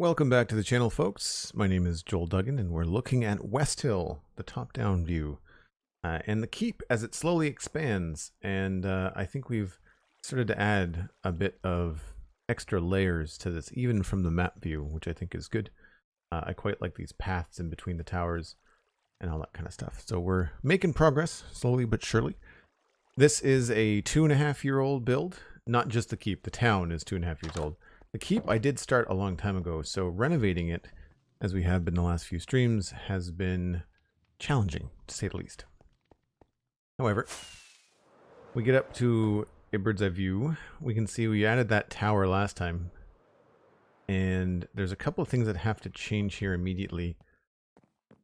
Welcome back to the channel, folks. My name is Joel Duggan, and we're looking at Westhill, the top-down view, and the keep as it slowly expands. And I think we've started to add a bit of extra layers to this, even from the map view, which I think is good. I quite like these paths in between the towers and all that kind of stuff. So we're making progress, slowly but surely. This is a 2.5-year-old build. Not just the keep, the town is 2.5 years old. The keep I did start a long time ago, so renovating it, as we have been the last few streams, has been challenging, to say the least. However, we get up to a bird's eye view. We can see we added that tower last time, and there's a couple of things that have to change here immediately.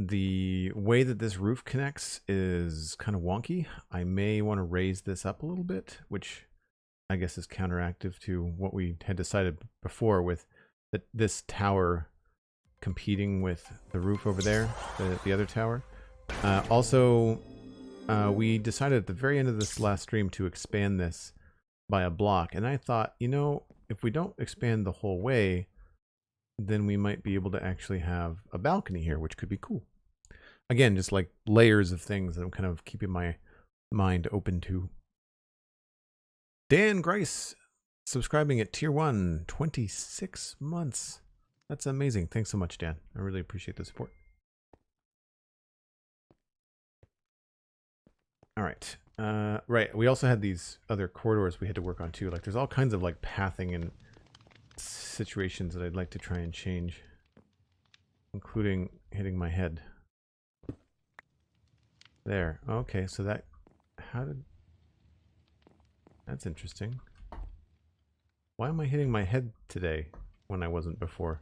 The way that this roof connects is kind of wonky. I may want to raise this up a little bit, which I guess is counteractive to what we had decided before with this tower competing with the roof over there, the other tower. Also, we decided at the very end of this last stream to expand this by a block. And I thought, you know, if we don't expand the whole way, then we might be able to actually have a balcony here, which could be cool. Again, just like layers of things that I'm kind of keeping my mind open to. Dan Grice subscribing at tier 1, 26 months. That's amazing. Thanks so much, Dan. I really appreciate the support. All right. Right. We also had these other corridors we had to work on too. Like there's all kinds of like pathing and situations that I'd like to try and change, including hitting my head. There. Okay. So that, that's interesting. Why am I hitting my head today when I wasn't before?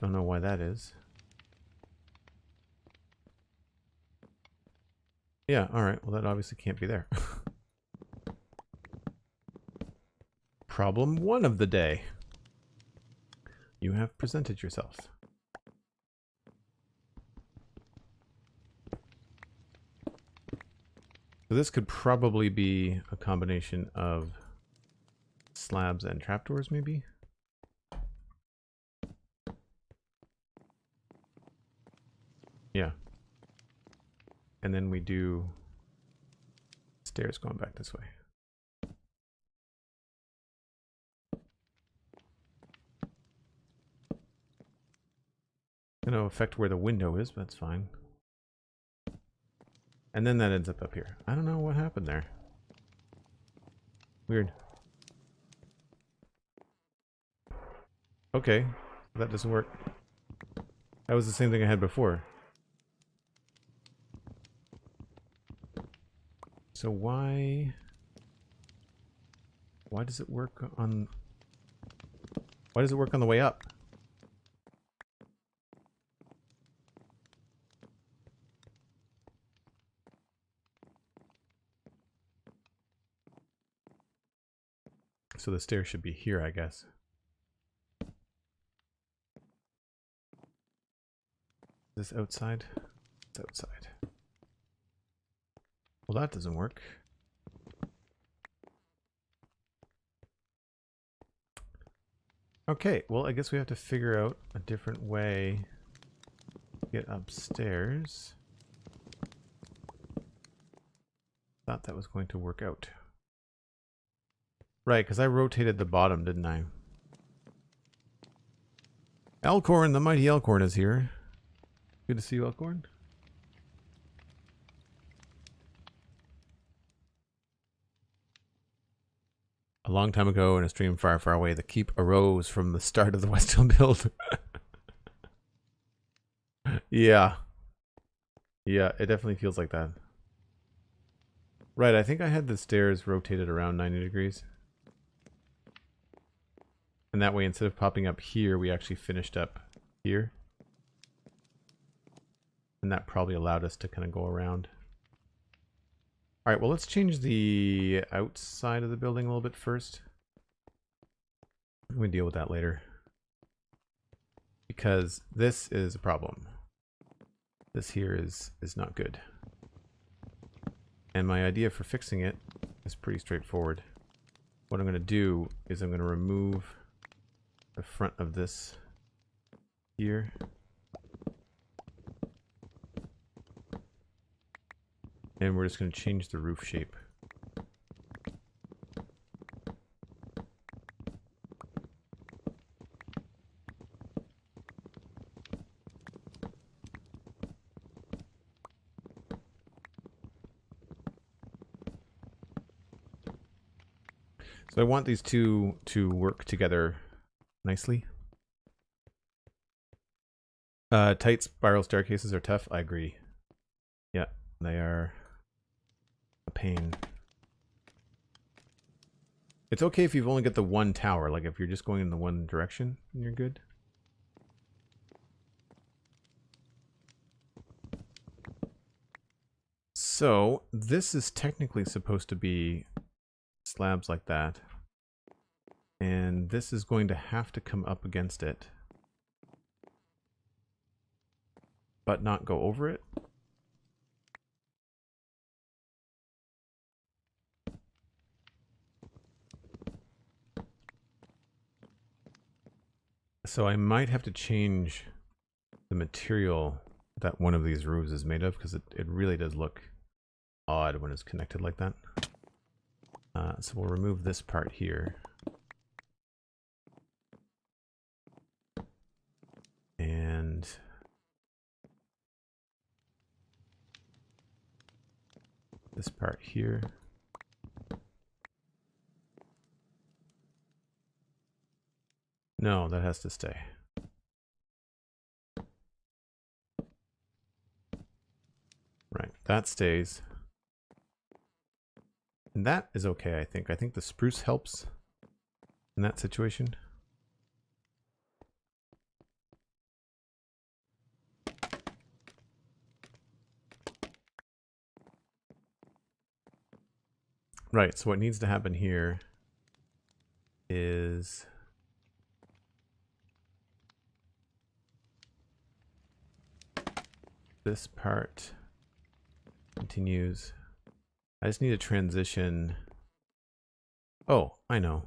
Don't know why that is. Yeah, alright. Well, that obviously can't be there. Problem 1 of the day. You have presented yourself. So this could probably be a combination of slabs and trapdoors, maybe? Yeah. And then we do stairs going back this way. Gonna affect where the window is, but that's fine. And then that ends up here. I don't know what happened there. Weird. Okay, that doesn't work. That was the same thing I had before. So why does it work on... Why does it work on the way up? So the stairs should be here, I guess. Is this outside? It's outside. Well, that doesn't work. Okay, well, I guess we have to figure out a different way to get upstairs. Thought that was going to work out. Right, because I rotated the bottom, didn't I? Elkhorn, the mighty Elkhorn is here. Good to see you, Elkhorn. A long time ago in a stream far, far away, the keep arose from the start of the Westhill build. Yeah. Yeah, it definitely feels like that. Right, I think I had the stairs rotated around 90 degrees. And that way, instead of popping up here, we actually finished up here. And that probably allowed us to kind of go around. All right, well, let's change the outside of the building a little bit first. We deal with that later. Because this is a problem. This here is not good. And my idea for fixing it is pretty straightforward. what I'm going to do is I'm going to remove the front of this here. And we're just going to change the roof shape. So I want these two to work together nicely. Tight spiral staircases are tough. I agree. Yeah, they are a pain. It's okay if you've only got the one tower. Like if you're just going in the one direction, you're good. So this is technically supposed to be slabs like that. And this is going to have to come up against it, but not go over it. So I might have to change the material that one of these roofs is made of, because it really does look odd when it's connected like that. So we'll remove this part here. And this part here. No, that has to stay. Right, that stays. And that is okay, I think. I think the spruce helps in that situation. Right, so what needs to happen here is this part continues. I just need to transition. Oh, I know.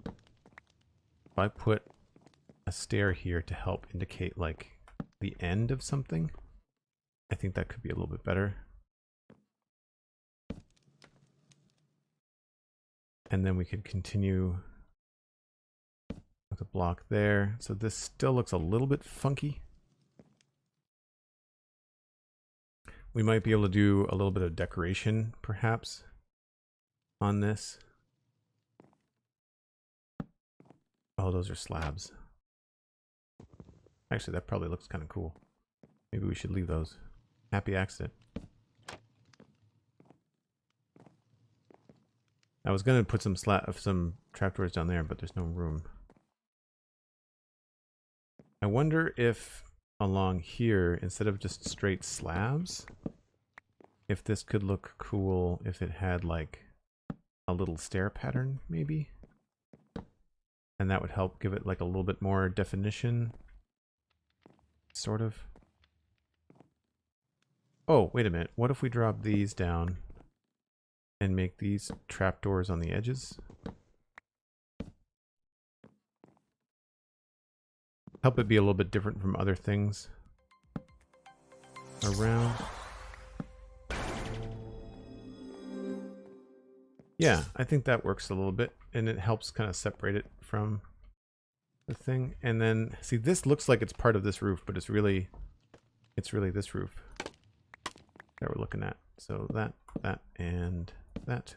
If I put a stair here to help indicate like the end of something, I think that could be a little bit better. And then we could continue with a block there. So this still looks a little bit funky. We might be able to do a little bit of decoration, perhaps, on this. Oh, those are slabs. Actually, that probably looks kind of cool. Maybe we should leave those. Happy accident. I was gonna put some trapdoors down there, but there's no room. I wonder if along here, instead of just straight slabs, if this could look cool if it had like a little stair pattern, maybe? And that would help give it like a little bit more definition. Sort of. Oh, wait a minute. What if we drop these down and make these trapdoors on the edges? Help it be a little bit different from other things around. Yeah, I think that works a little bit, and it helps kind of separate it from the thing. And then, see, this looks like it's part of this roof, but it's really this roof that we're looking at. So that, and that.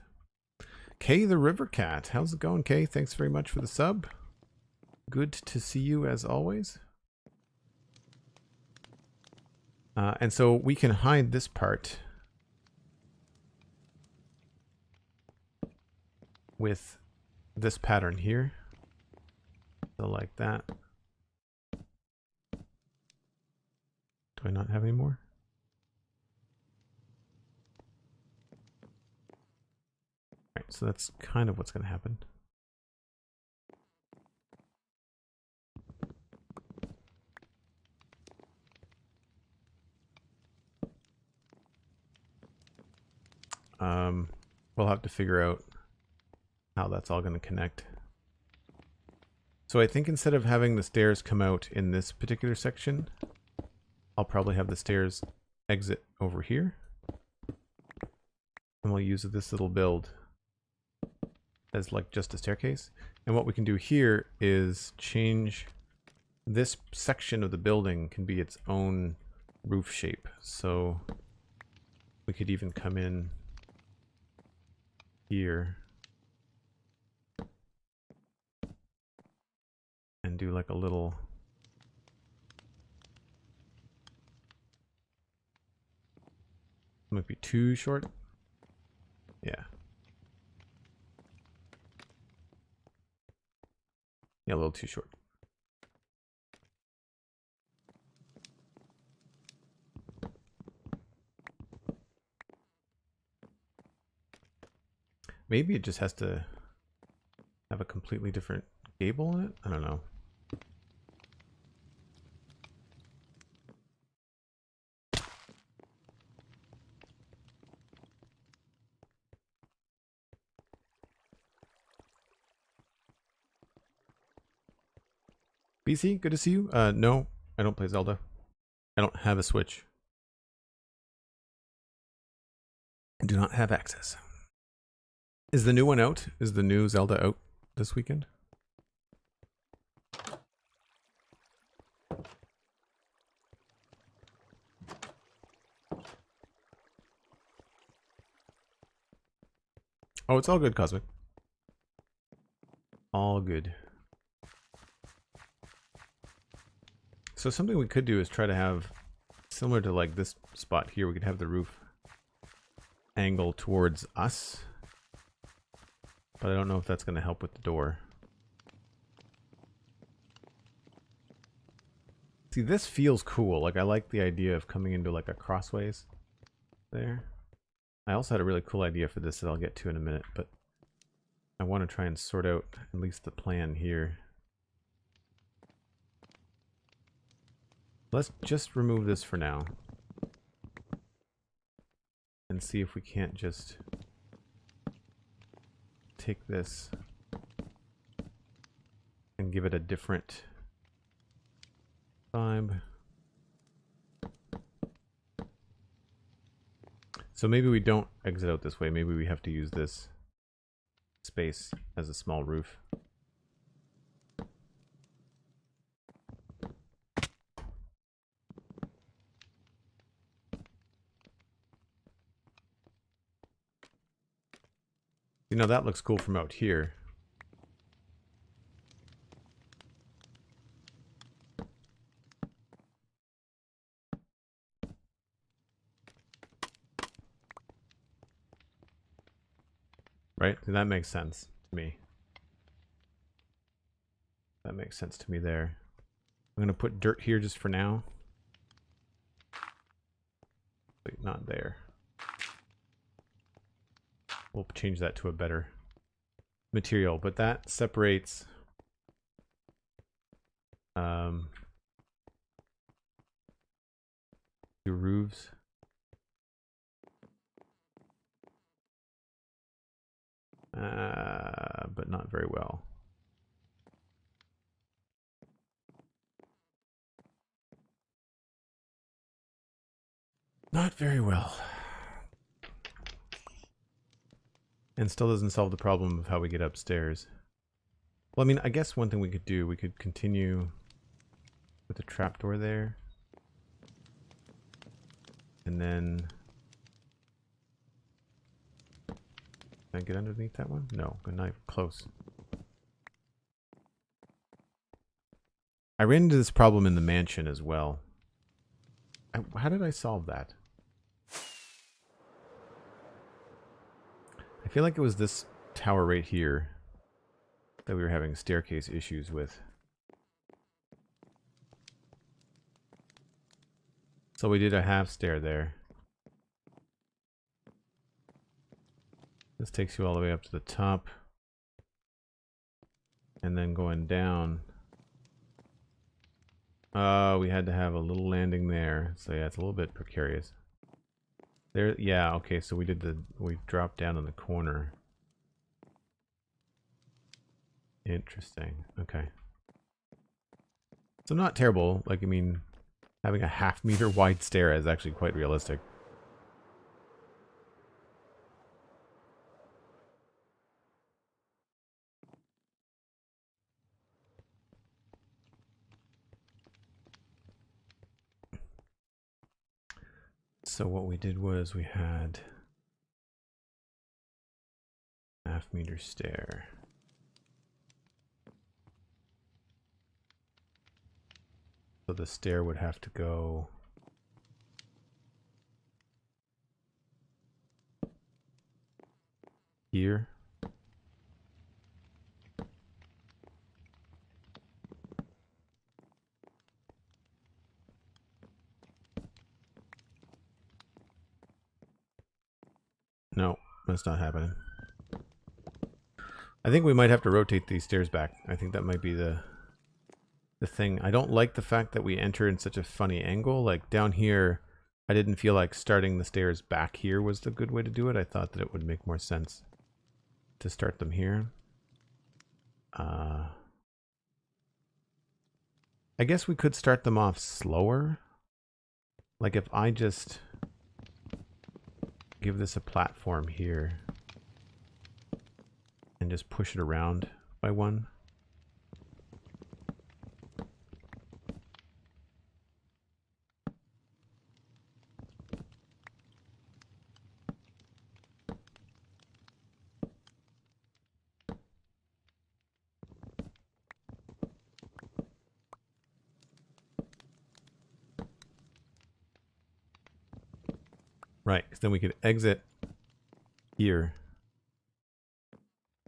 Kay the River Cat. How's it going, Kay? Thanks very much for the sub. Good to see you as always. And so we can hide this part with this pattern here. So like that. Do I not have any more? All right, so that's kind of what's going to happen. We'll have to figure out how that's all going to connect. So I think instead of having the stairs come out in this particular section, I'll probably have the stairs exit over here. And we'll use this little build as like just a staircase. And what we can do here is change this section of the building can be its own roof shape. So we could even come in here and do like a little might be too short. Yeah. Yeah, a little too short. Maybe it just has to have a completely different gable in it? I don't know. BC, good to see you. No, I don't play Zelda. I don't have a Switch. I do not have access. Is the new one out? Is the new Zelda out this weekend? Oh, it's all good, Cosmic. All good. So something we could do is try to have, similar to like this spot here, we could have the roof angle towards us. But I don't know if that's going to help with the door. See, this feels cool. Like, I like the idea of coming into like a crossways there. I also had a really cool idea for this that I'll get to in a minute, but I want to try and sort out at least the plan here. Let's just remove this for now and see if we can't just take this and give it a different vibe. So maybe we don't exit out this way. Maybe we have to use this space as a small roof. You know, that looks cool from out here. Right? That makes sense to me. That makes sense to me there. I'm going to put dirt here just for now. Wait, not there. We'll change that to a better material, but that separates your roofs. But not very well. Not very well. And still doesn't solve the problem of how we get upstairs. Well, I mean, I guess one thing we could do, we could continue with the trapdoor there. And then... Can I get underneath that one? No, good night. Close. I ran into this problem in the mansion as well. How did I solve that? I feel like it was this tower right here that we were having staircase issues with. So we did a half stair there. This takes you all the way up to the top. And then going down. We had to have a little landing there. So yeah, it's a little bit precarious. There, yeah, okay, so we dropped down in the corner. Interesting. Okay. So not terrible. Like, I mean, having a half-meter wide stair is actually quite realistic. So what we did was we had half-meter stair. So the stair would have to go here. No, that's not happening. I think we might have to rotate these stairs back. I think that might be the thing. I don't like the fact that we enter in such a funny angle. Like down here, I didn't feel like starting the stairs back here was the good way to do it. I thought that it would make more sense to start them here. I guess we could start them off slower. Like if I just give this a platform here and just push it around by one. Right, because then we could exit here.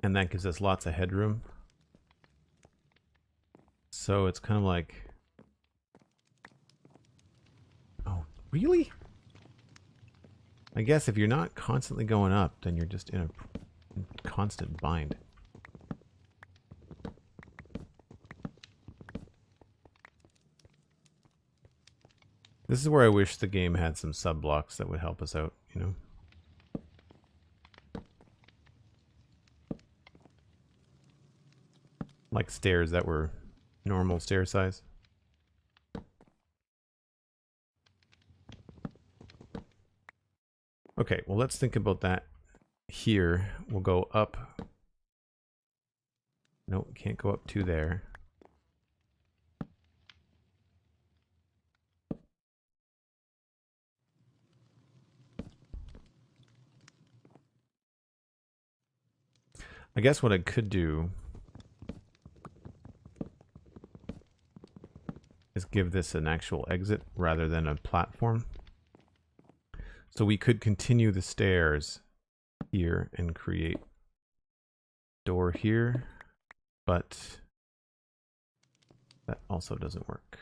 And that gives us lots of headroom. So it's kind of like... Oh, really? I guess if you're not constantly going up, then you're just in a constant bind. This is where I wish the game had some sub-blocks that would help us out, you know? Like stairs that were normal stair size. Okay, well let's think about that here. We'll go up. Nope, can't go up to there. I guess what I could do is give this an actual exit rather than a platform. So we could continue the stairs here and create door here, but that also doesn't work.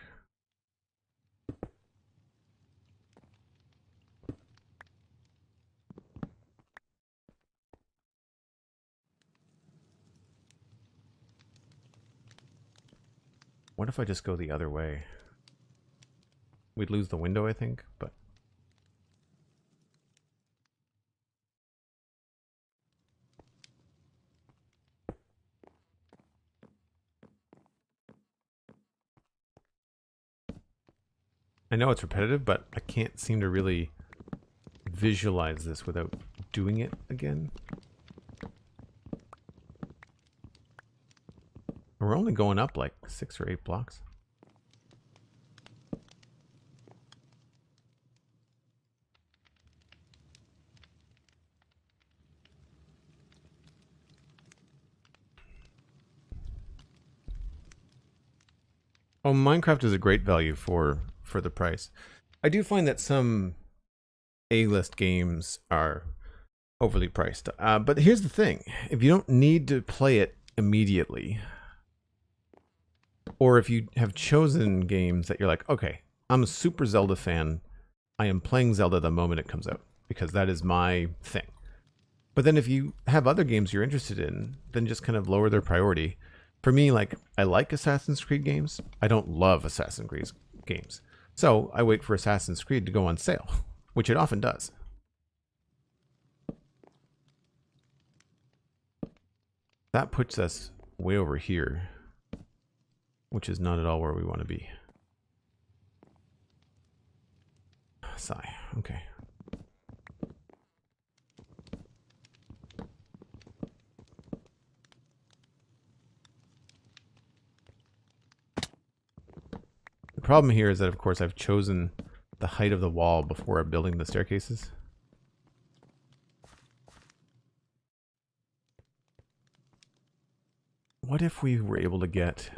What if I just go the other way? We'd lose the window, I think, but... I know it's repetitive, but I can't seem to really visualize this without doing it again. We're only going up like 6 or 8 blocks. Oh, Minecraft is a great value for the price. I do find that some A-list games are overly priced. But here's the thing. If you don't need to play it immediately, or if you have chosen games that you're like, okay, I'm a super Zelda fan. I am playing Zelda the moment it comes out because that is my thing. But then if you have other games you're interested in, then just kind of lower their priority. For me, like, I like Assassin's Creed games. I don't love Assassin's Creed games. So I wait for Assassin's Creed to go on sale, which it often does. That puts us way over here, which is not at all where we want to be. Sigh. Okay. The problem here is that, of course, I've chosen the height of the wall before building the staircases. What if we were able to get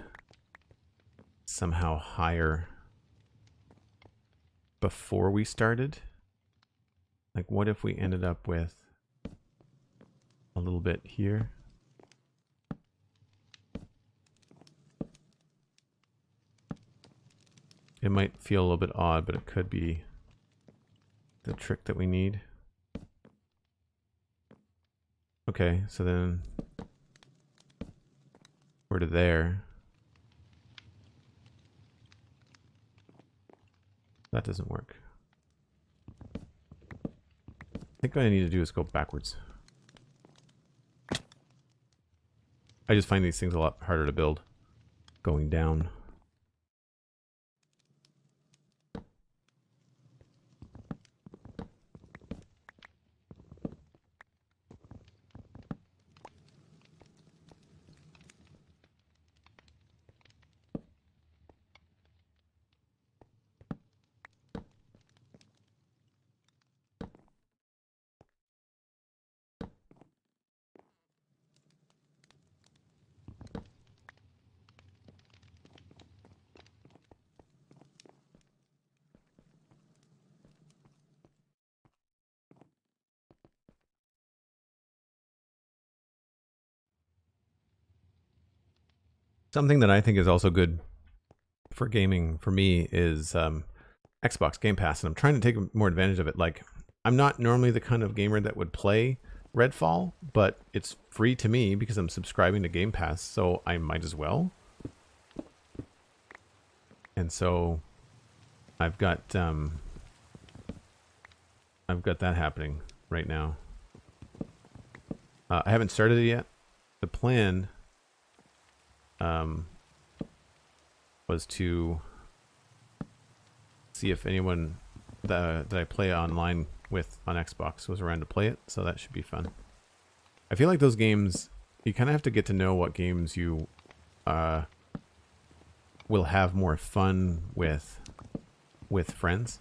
somehow higher before we started? Like, what if we ended up with a little bit here? It might feel a little bit odd, but it could be the trick that we need. Okay, so then we're to there. That doesn't work. I think what I need to do is go backwards. I just find these things a lot harder to build going down. Something that I think is also good for gaming for me is Xbox Game Pass, and I'm trying to take more advantage of it. Like, I'm not normally the kind of gamer that would play Redfall, but it's free to me because I'm subscribing to Game Pass, so I might as well. And so I've got that happening right now. I haven't started it yet. The plan was to see if anyone that I play online with on Xbox was around to play it, so that should be fun. I feel like those games, you kind of have to get to know what games you will have more fun with friends.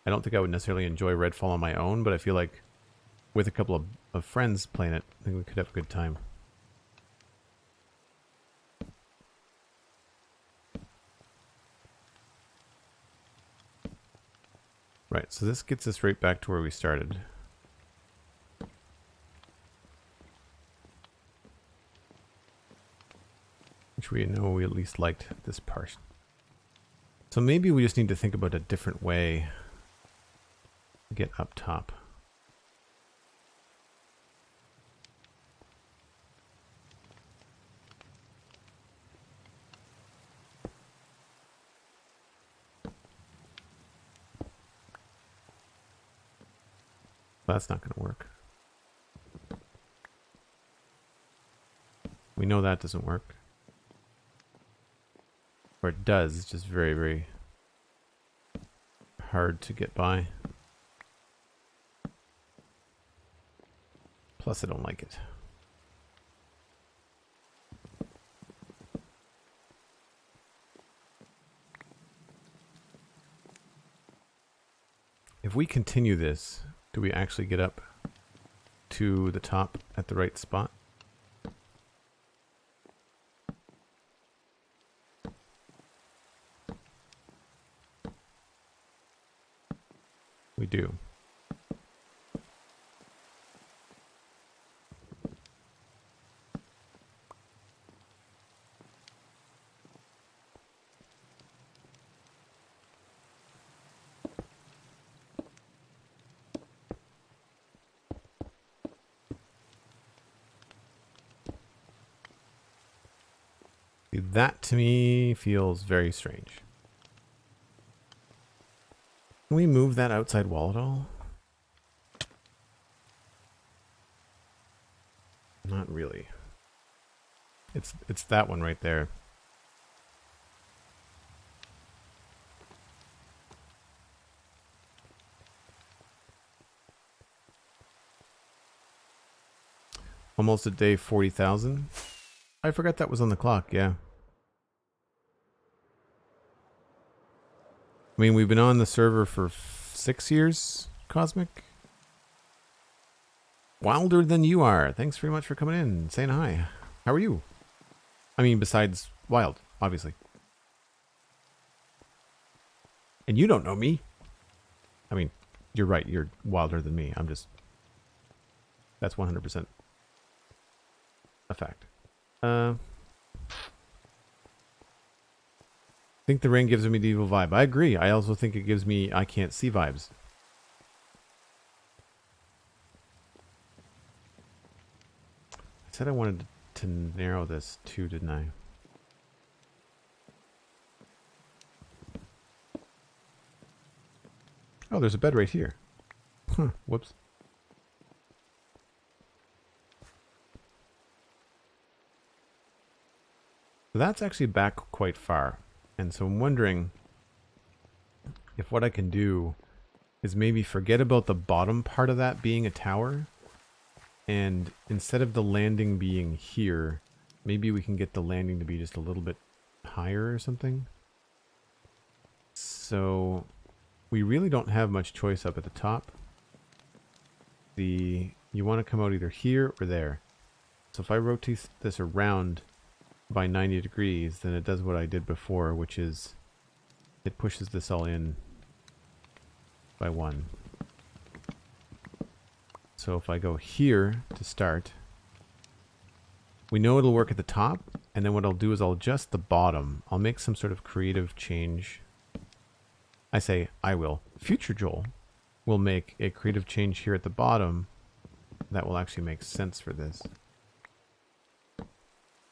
I don't think I would necessarily enjoy Redfall on my own, but I feel like with a couple of friends playing it, I think we could have a good time. Right, so this gets us right back to where we started. Which we know we at least liked this part. So maybe we just need to think about a different way to get up top. That's not going to work. We know that doesn't work. Or it does, it's just very, very hard to get by. Plus, I don't like it. If we continue this, do we actually get up to the top at the right spot? We do. That to me feels very strange. Can we move that outside wall at all? really. It's that one right there. Almost a day, 40,000. I forgot that was on the clock, yeah. I mean, we've been on the server for 6 years, Cosmic. Wilder than you are. Thanks very much for coming in and saying hi. How are you? I mean, besides wild, obviously. And you don't know me. I mean, you're right. You're wilder than me. I'm just... That's 100% a fact. I think the rain gives a medieval vibe. I agree. I also think it gives me I can't see vibes. I said I wanted to narrow this too, didn't I? Oh, there's a bed right here. Huh, whoops. So that's actually back quite far. And so I'm wondering if what I can do is maybe forget about the bottom part of that being a tower. And instead of the landing being here, maybe we can get the landing to be just a little bit higher or something. So we really don't have much choice up at the top. You want to come out either here or there. So if I rotate this around by 90 degrees, then it does what I did before, which is it pushes this all in by 1. So if I go here to start, we know it'll work at the top, and then what I'll do is I'll adjust the bottom. I'll make some sort of creative change. I say I will. Future Joel will make a creative change here at the bottom that will actually make sense for this.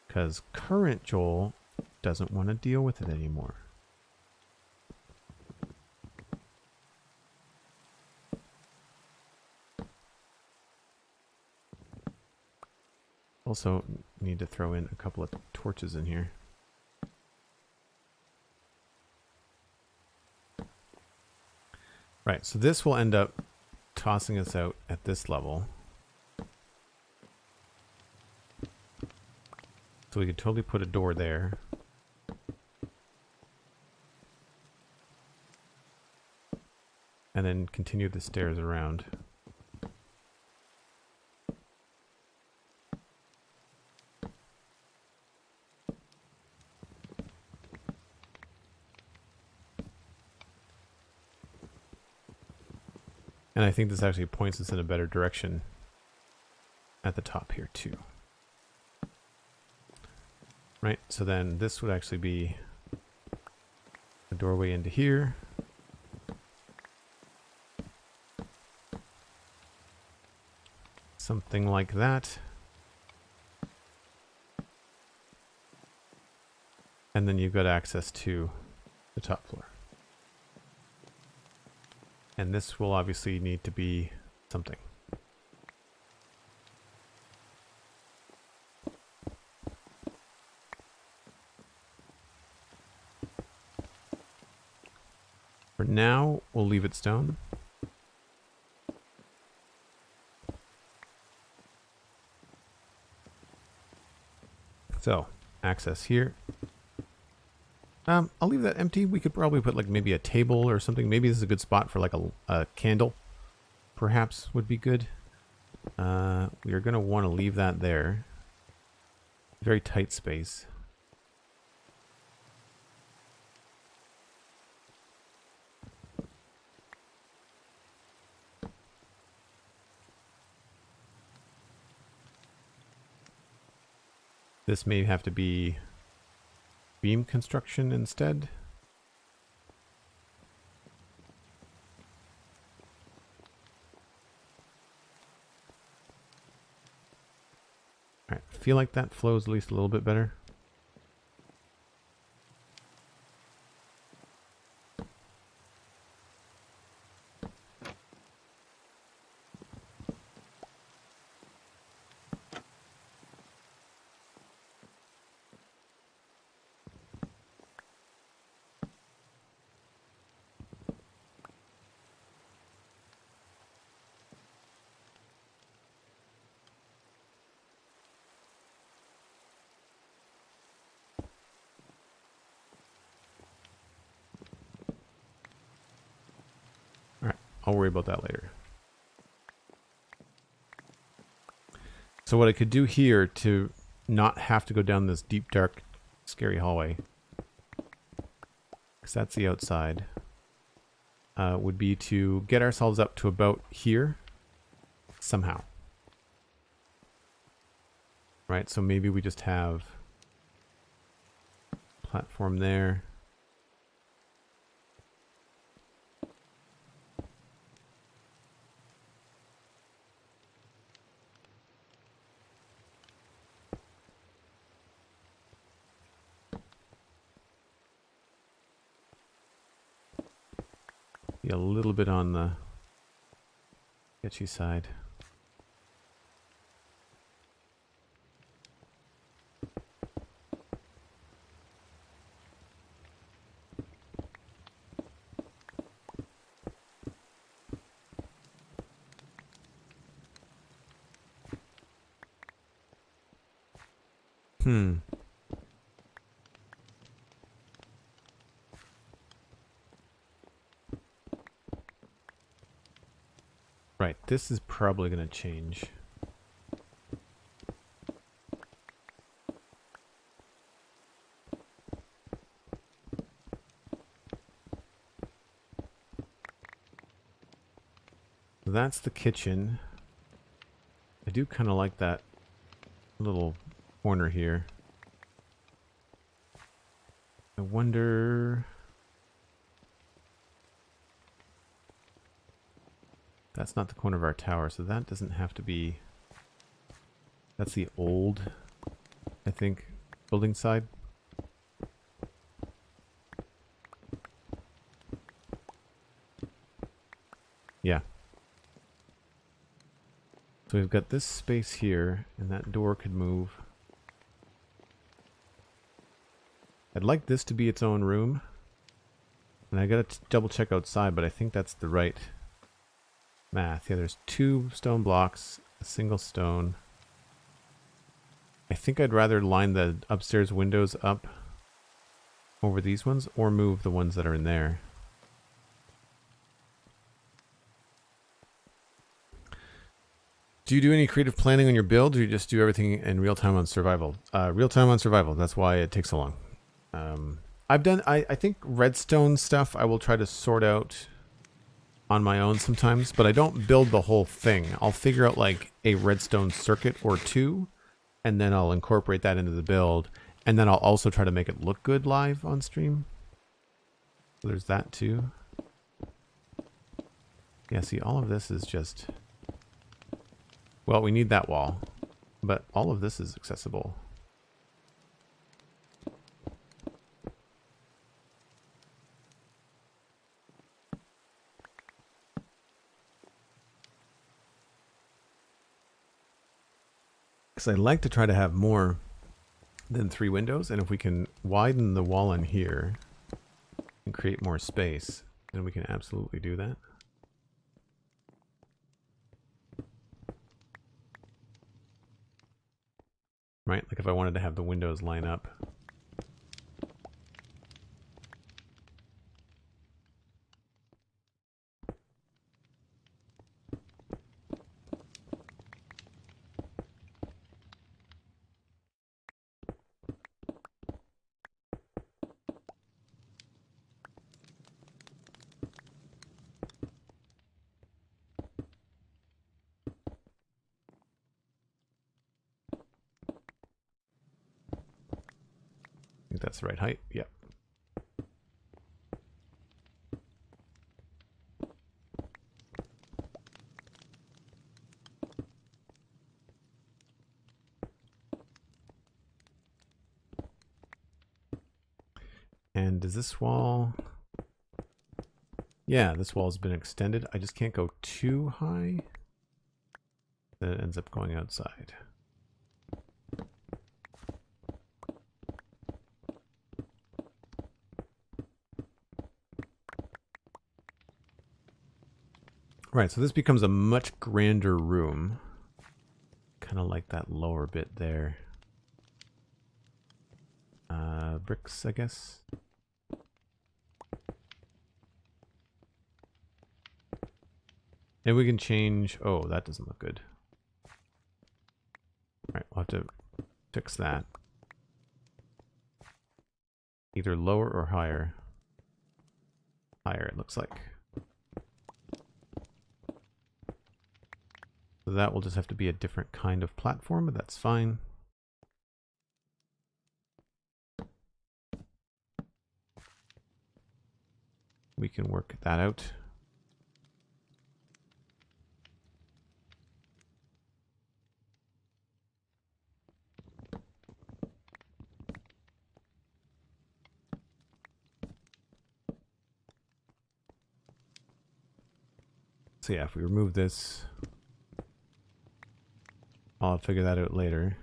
Because current Joel doesn't want to deal with it anymore. Also need to throw in a couple of torches in here. Right, so this will end up tossing us out at this level. So we could totally put a door there. And then continue the stairs around. And I think this actually points us in a better direction at the top here too. Right, so then this would actually be a doorway into here. Something like that. And then you've got access to the top floor. And this will obviously need to be something. For now, we'll leave it stone. So, access here. I'll leave that empty. We could probably put like maybe a table or something. Maybe this is a good spot for like a candle. Perhaps would be good. We are going to want to leave that there. Very tight space. This may have to be beam construction instead. All right, I feel like that flows at least a little bit better. I'll worry about that later. So what I could do here to not have to go down this deep, dark, scary hallway, because that's the outside, would be to get ourselves up to about here somehow. Right, so maybe we just have platform there. Be a little bit on the sketchy side. Right, this is probably going to change. So that's the kitchen. I do kind of like that little corner here. I wonder... That's not the corner of our tower, so that doesn't have to be... That's the old, I think, building side. Yeah. So we've got this space here, and that door could move. I'd like this to be its own room. And I gotta double check outside, but I think that's the right math. Yeah, there's 2 stone blocks, a single stone. I think I'd rather line the upstairs windows up over these ones, or move the ones that are in there. Do you do any creative planning on your build, or you just do everything in real time on survival? Real time on survival, that's why it takes so long. I've done, I think redstone stuff I will try to sort out on my own sometimes, but I don't build the whole thing. I'll figure out like a redstone circuit or 2, and then I'll incorporate that into the build, and then I'll also try to make it look good live on stream. So there's that too. Yeah, see, all of this is just... Well, we need that wall, but all of this is accessible. Because I'd like to try to have more than 3 windows, and if we can widen the wall in here and create more space, then we can absolutely do that. Right? Like if I wanted to have the windows line up. I think that's the right height. Yep. And does this wall... Yeah, this wall's been extended. I just can't go too high. Then it ends up going outside. Right, so this becomes a much grander room. Kind of like that lower bit there. Bricks, I guess. And we can change... Oh, that doesn't look good. Alright, we'll have to fix that. Either lower or higher. Higher, it looks like. So that will just have to be a different kind of platform, but that's fine. We can work that out. So yeah, if we remove this, I'll figure that out later.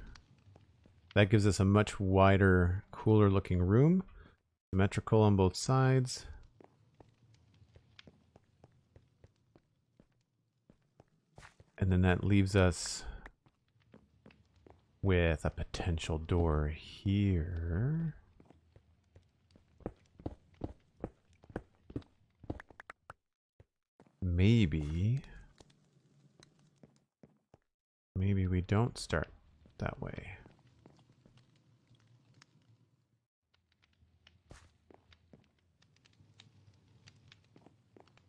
That gives us a much wider, cooler looking room. Symmetrical on both sides. And then that leaves us with a potential door here. Maybe we don't start that way.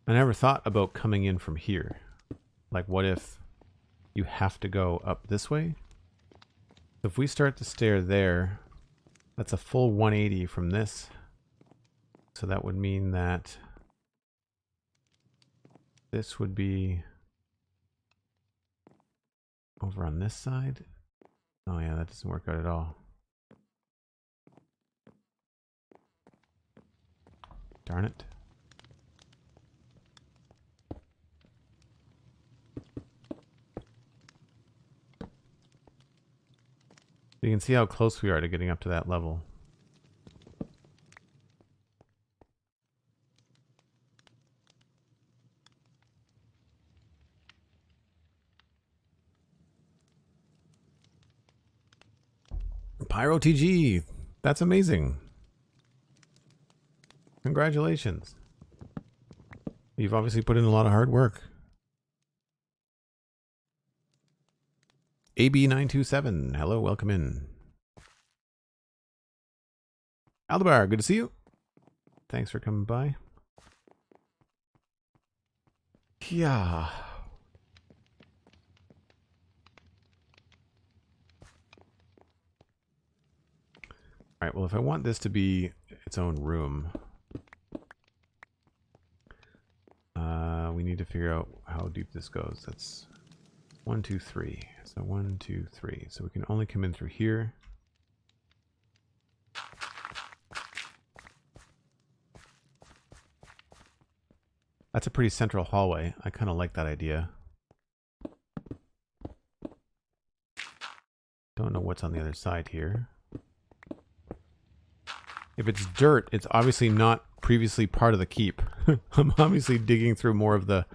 I never thought about coming in from here. Like, what if you have to go up this way? So if we start the stair there, that's a full 180 from this. So that would mean that this would be over on this side. Oh yeah, that doesn't work out at all. Darn it. You can see how close we are to getting up to that level. Pyro TG, that's amazing. Congratulations. You've obviously put in a lot of hard work. AB927, hello, welcome in. Aldebar, good to see you. Thanks for coming by. Yeah. Alright, well, if I want this to be its own room, we need to figure out how deep this goes. That's 1, 2, 3. So 1, 2, 3. So we can only come in through here. That's a pretty central hallway. I kind of like that idea. Don't know what's on the other side here. If it's dirt, it's obviously not previously part of the keep. I'm obviously digging through more of the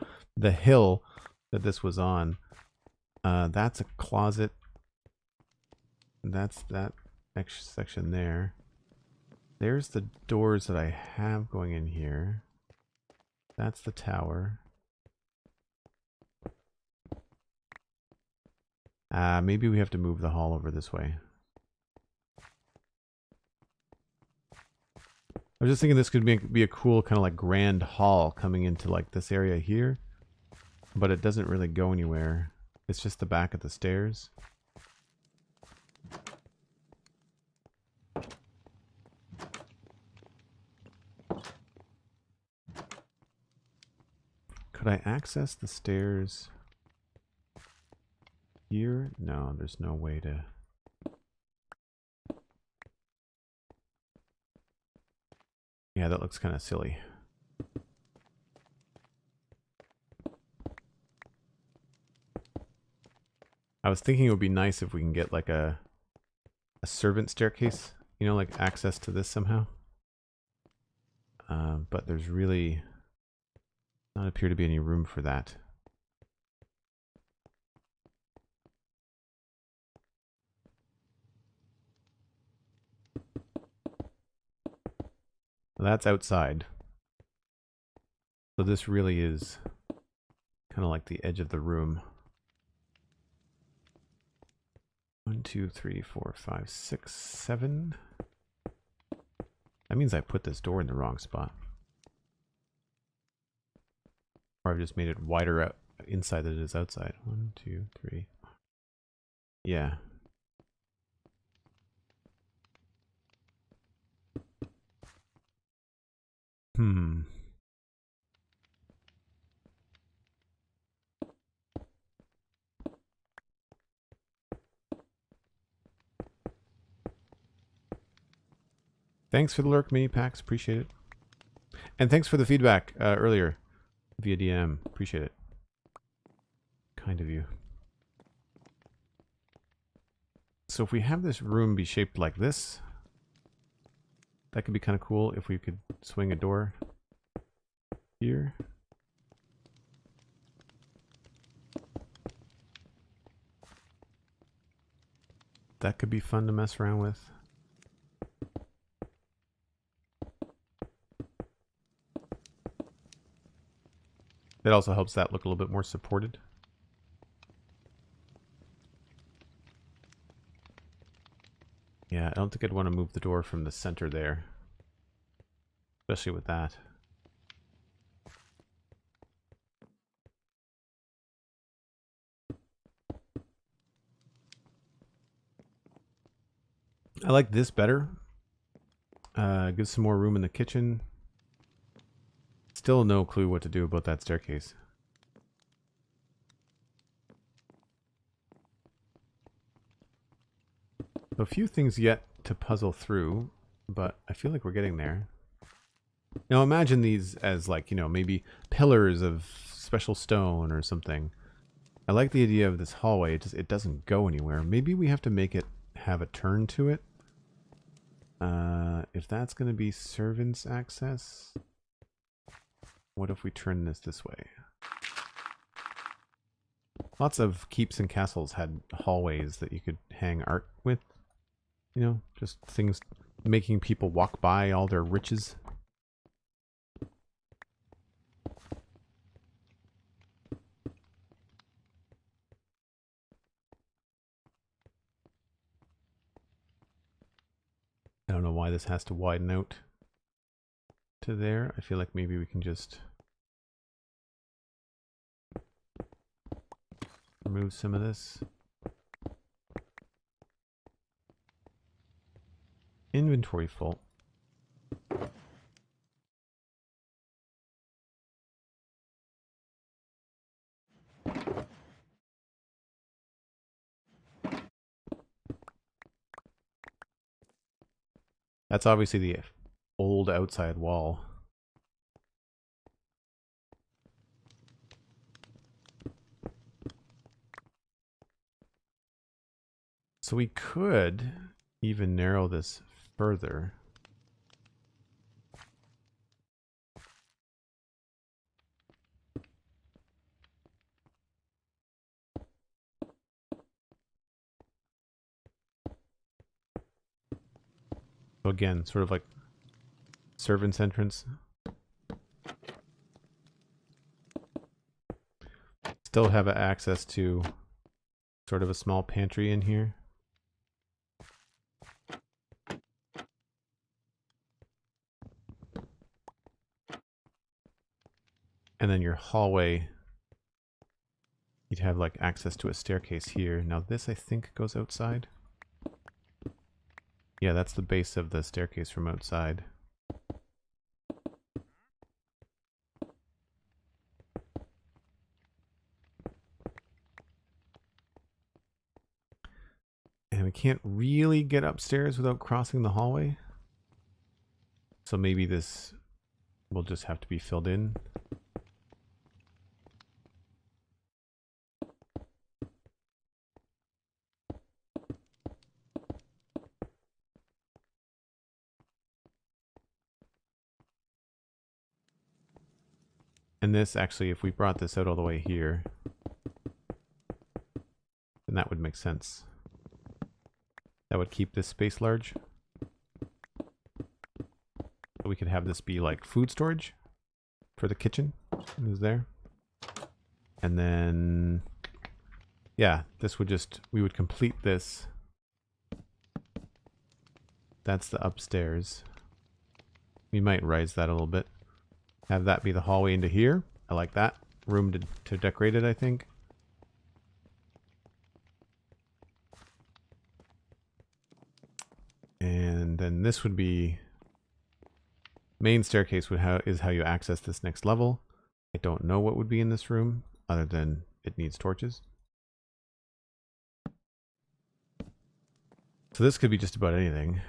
hill that this was on. That's a closet. That's that extra section there. There's the doors that I have going in here. That's the tower. Maybe we have to move the hall over this way. I was just thinking this could be a cool kind of like grand hall coming into like this area here. But it doesn't really go anywhere. It's just the back of the stairs. Could I access the stairs here? No, there's no way to... Yeah, that looks kind of silly. I was thinking it would be nice if we can get like a servant staircase, you know, like access to this somehow. But there's really not appear to be any room for that. Well, that's outside. So this really is Kind of like the edge of the room. 1, 2, 3, 4, 5, 6, 7. That means I put this door in the wrong spot. Or I've just made it wider out inside than it is outside. 1, 2, 3. Yeah. Thanks for the lurk, mini packs. Appreciate it. And thanks for the feedback earlier via DM. Appreciate it. Kind of you. So if we have this room be shaped like this, that could be kind of cool if we could swing a door here. That could be fun to mess around with. It also helps that look a little bit more supported. Yeah, I don't think I'd want to move the door from the center there. Especially with that. I like this better. Gives some more room in the kitchen. Still no clue what to do about that staircase. A few things yet to puzzle through, but I feel like we're getting there. Now imagine these as like, you know, maybe pillars of special stone or something. I like the idea of this hallway. It doesn't go anywhere. Maybe we have to make it have a turn to it. If that's going to be servants access, what if we turn this way? Lots of keeps and castles had hallways that you could hang art with. You know, just things making people walk by all their riches. I don't know why this has to widen out to there. I feel like maybe we can just remove some of this. Inventory full. That's obviously the old outside wall. So we could even narrow this further. So again, sort of like servant's entrance. Still have access to sort of a small pantry in here. And then your hallway, you'd have like access to a staircase here. Now this I think goes outside. Yeah, that's the base of the staircase from outside. And we can't really get upstairs without crossing the hallway. So maybe this will just have to be filled in. And this actually, if we brought this out all the way here, then that would make sense. That would keep this space large. So we could have this be like food storage for the kitchen. It was there. And then, yeah, this would just, we would complete this. That's the upstairs. We might raise that a little bit. Have that be the hallway into here. I like that. Room to decorate it, I think. And then this would be... Main staircase is how you access this next level. I don't know what would be in this room, other than it needs torches. So this could be just about anything.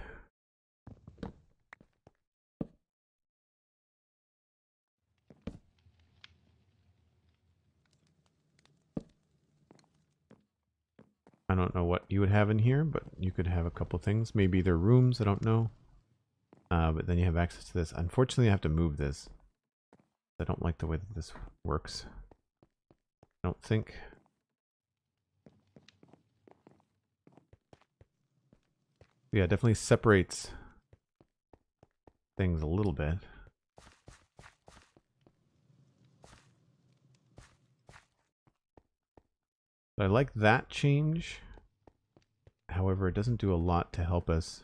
I don't know what you would have in here, but you could have a couple things. Maybe they're rooms, I don't know. But then you have access to this. Unfortunately, I have to move this. I don't like the way that this works. I don't think. Yeah, it definitely separates things a little bit. But I like that change. However, it doesn't do a lot to help us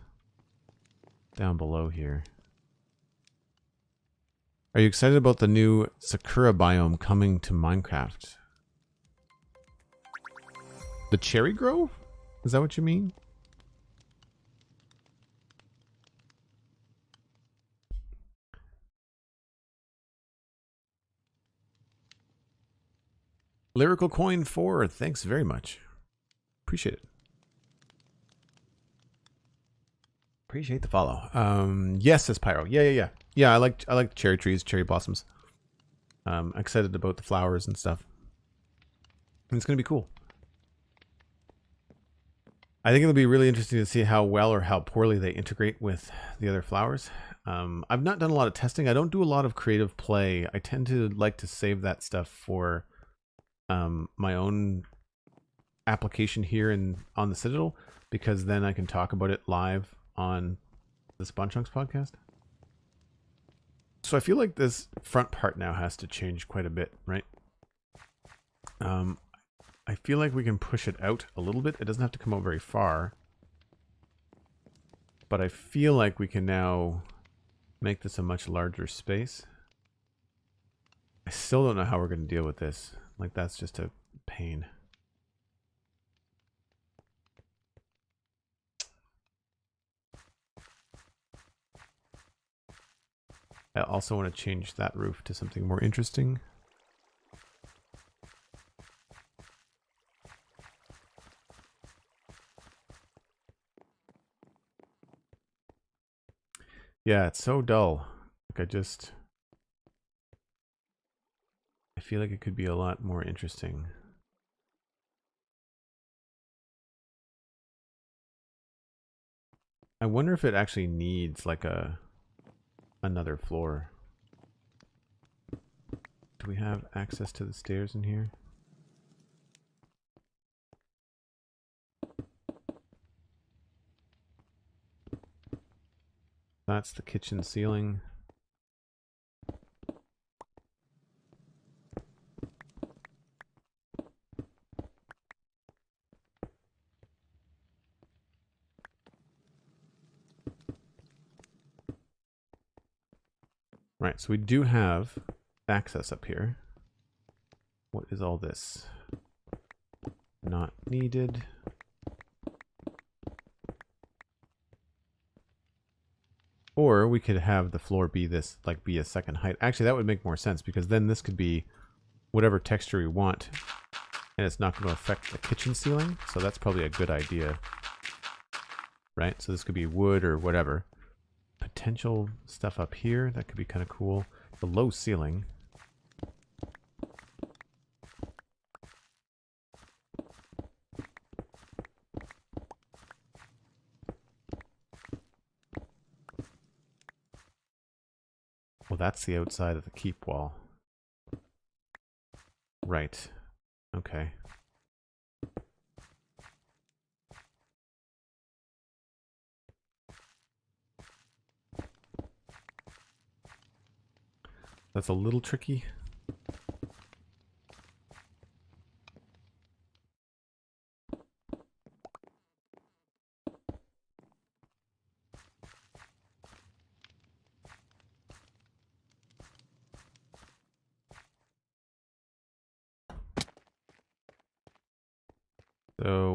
down below here. Are you excited about the new Sakura biome coming to Minecraft? The Cherry Grove? Is that what you mean? Lyrical Coin 4, thanks very much. Appreciate it. Appreciate the follow. Yes, says Pyro. Yeah. Yeah, I like cherry trees, cherry blossoms. I'm excited about the flowers and stuff. And it's gonna be cool. I think it'll be really interesting to see how well or how poorly they integrate with the other flowers. I've not done a lot of testing. I don't do a lot of creative play. I tend to like to save that stuff for my own application here on the Citadel, because then I can talk about it live on the Spawn Chunks podcast. So I feel like this front part now has to change quite a bit, right? I feel like we can push it out a little bit. It doesn't have to come out very far. But I feel like we can now make this a much larger space. I still don't know how we're going to deal with this. Like, that's just a pain. I also want to change that roof to something more interesting. Yeah, it's so dull. Like, I feel like it could be a lot more interesting. I wonder if it actually needs like another floor. Do we have access to the stairs in here? That's the kitchen ceiling. Right, so we do have access up here. What is all this? Not needed. Or we could have the floor be this, like, be a second height. Actually, that would make more sense, because then this could be whatever texture we want, and it's not going to affect the kitchen ceiling. So that's probably a good idea, right? So this could be wood or whatever. Potential stuff up here, that could be kind of cool. The low ceiling. Well, that's the outside of the keep wall. Right. Okay. That's a little tricky.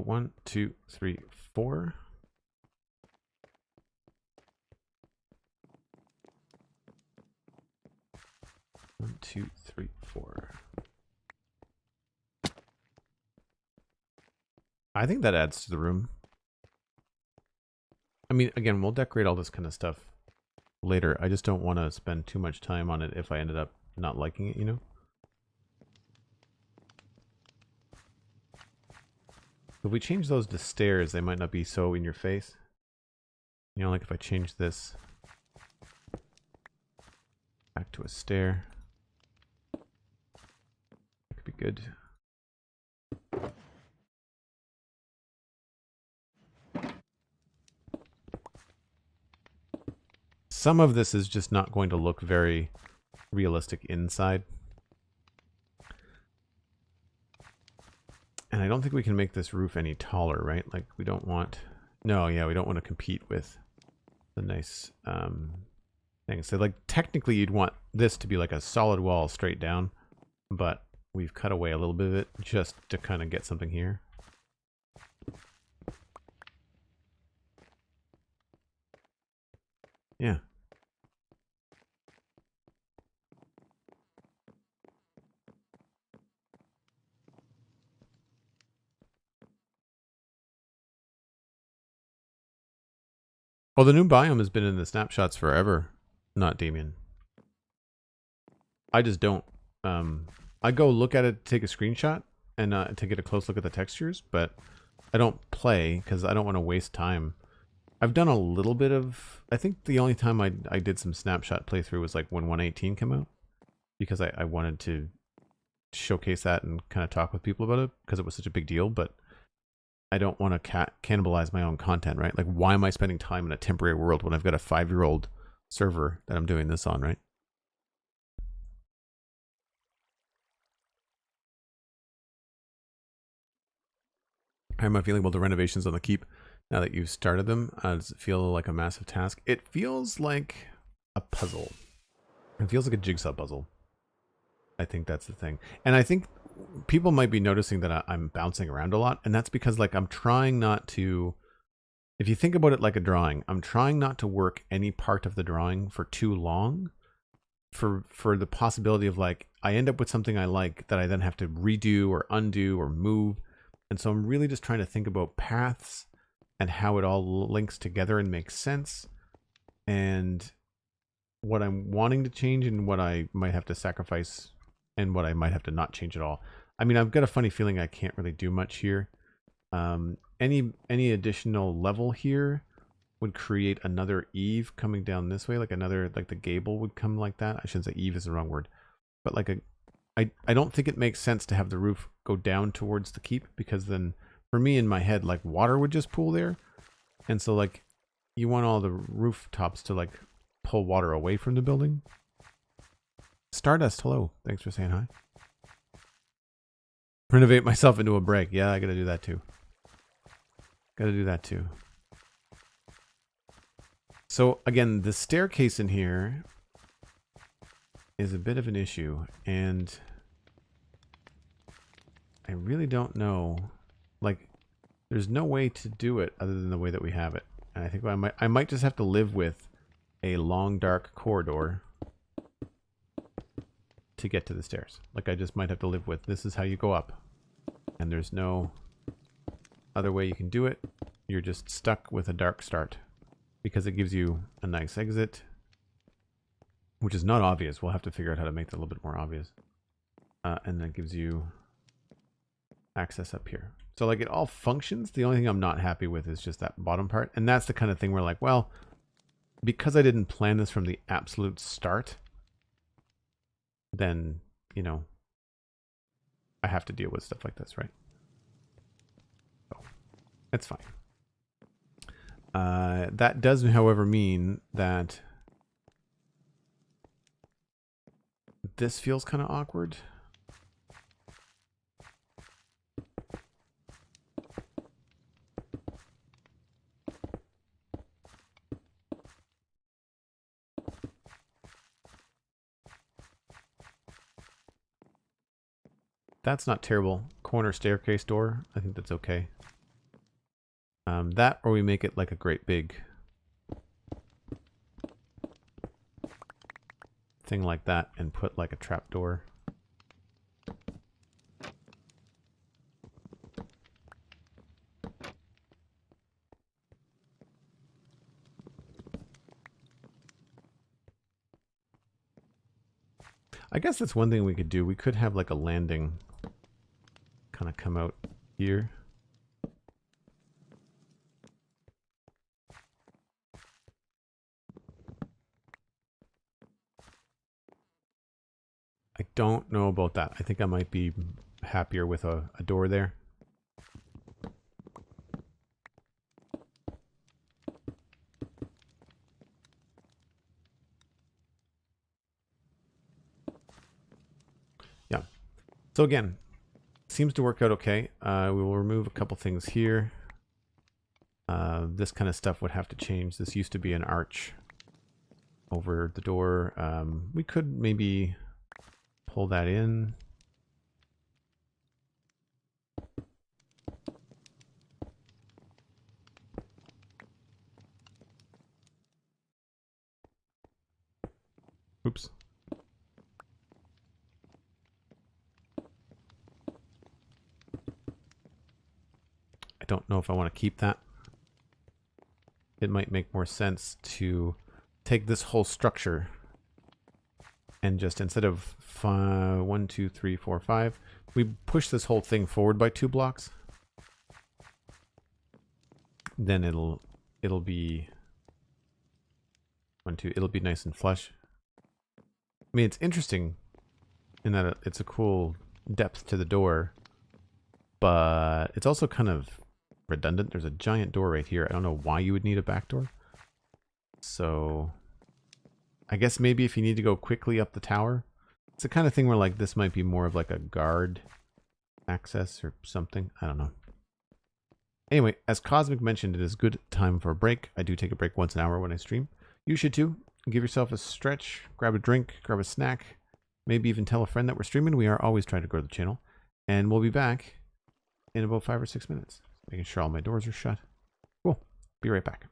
1, 2, 3, 4. One, two, three, four. I think that adds to the room. I mean, again, we'll decorate all this kind of stuff later. I just don't want to spend too much time on it if I ended up not liking it, you know? If we change those to stairs, they might not be so in your face. You know, like if I change this back to a stair, that could be good. Some of this is just not going to look very realistic inside. And I don't think we can make this roof any taller, right? Like we don't want... No, yeah, we don't want to compete with the nice thing. So like technically you'd want this to be like a solid wall straight down, but we've cut away a little bit of it just to kind of get something here. Yeah. Well, the new biome has been in the snapshots forever, not Damien. I just don't. I go look at it, take a screenshot, and to get a close look at the textures, but I don't play because I don't want to waste time. I've done a little bit of... I think the only time I did some snapshot playthrough was like when 118 came out, because I wanted to showcase that and kind of talk with people about it because it was such a big deal, but I don't want to cannibalize my own content, right? Like, why am I spending time in a temporary world when I've got a 5-year-old server that I'm doing this on, right? How am I feeling about the renovations on the keep now that you've started them? Does it feel like a massive task? It feels like a puzzle. It feels like a jigsaw puzzle. I think that's the thing. And I think people might be noticing that I'm bouncing around a lot, and that's because like I'm trying not to... If you think about it like a drawing, I'm trying not to work any part of the drawing for too long for the possibility of like I end up with something I like that I then have to redo or undo or move. And so I'm really just trying to think about paths and how it all links together and makes sense, and what I'm wanting to change and what I might have to sacrifice and what I might have to not change at all. I mean, I've got a funny feeling I can't really do much here. Any additional level here would create another eave coming down this way, like another, like the gable would come like that. I shouldn't say eave is the wrong word, but like I don't think it makes sense to have the roof go down towards the keep, because then for me in my head, like water would just pool there. And so like you want all the rooftops to like pull water away from the building. Stardust, hello. Thanks for saying hi. Renovate myself into a break. Yeah, I gotta do that too. Gotta do that too. So again, the staircase in here is a bit of an issue, and I really don't know. Like, there's no way to do it other than the way that we have it. And I think I might just have to live with a long, dark corridor to get to the stairs. Like, I just might have to live with, this is how you go up. And there's no other way you can do it. You're just stuck with a dark start, because it gives you a nice exit, which is not obvious. We'll have to figure out how to make that a little bit more obvious. And that gives you access up here. So like it all functions. The only thing I'm not happy with is just that bottom part. And that's the kind of thing where like, well, because I didn't plan this from the absolute start, then, you know, I have to deal with stuff like this, right? So it's fine. That does, however, mean that this feels kind of awkward. That's not terrible. Corner staircase door. I think that's okay. That, or we make it like a great big thing like that and put like a trapdoor. I guess that's one thing we could do. We could have like a landing kind of come out here. I don't know about that. I think I might be happier with a door there. Yeah. So again, seems to work out okay. We will remove a couple things here. This kind of stuff would have to change. This used to be an arch over the door. We could maybe pull that in. Oops. I don't know if I want to keep that. It might make more sense to take this whole structure and just, instead of 1, 2, 3, 4, 5, we push this whole thing forward by 2 blocks. Then it'll be 1, 2. It'll be nice and flush. I mean, it's interesting in that it's a cool depth to the door, but it's also kind of redundant. There's a giant door right here. I don't know why you would need a back door. So I guess maybe if you need to go quickly up the tower, it's the kind of thing where like this might be more of like a guard access or something. I don't know. Anyway, as Cosmic mentioned, it is good time for a break. I do take a break once an hour when I stream. You should too. Give yourself a stretch, grab a drink, grab a snack, maybe even tell a friend that we're streaming. We are always trying to grow the channel. And we'll be back in about 5 or 6 minutes. Making sure all my doors are shut. Cool. Be right back.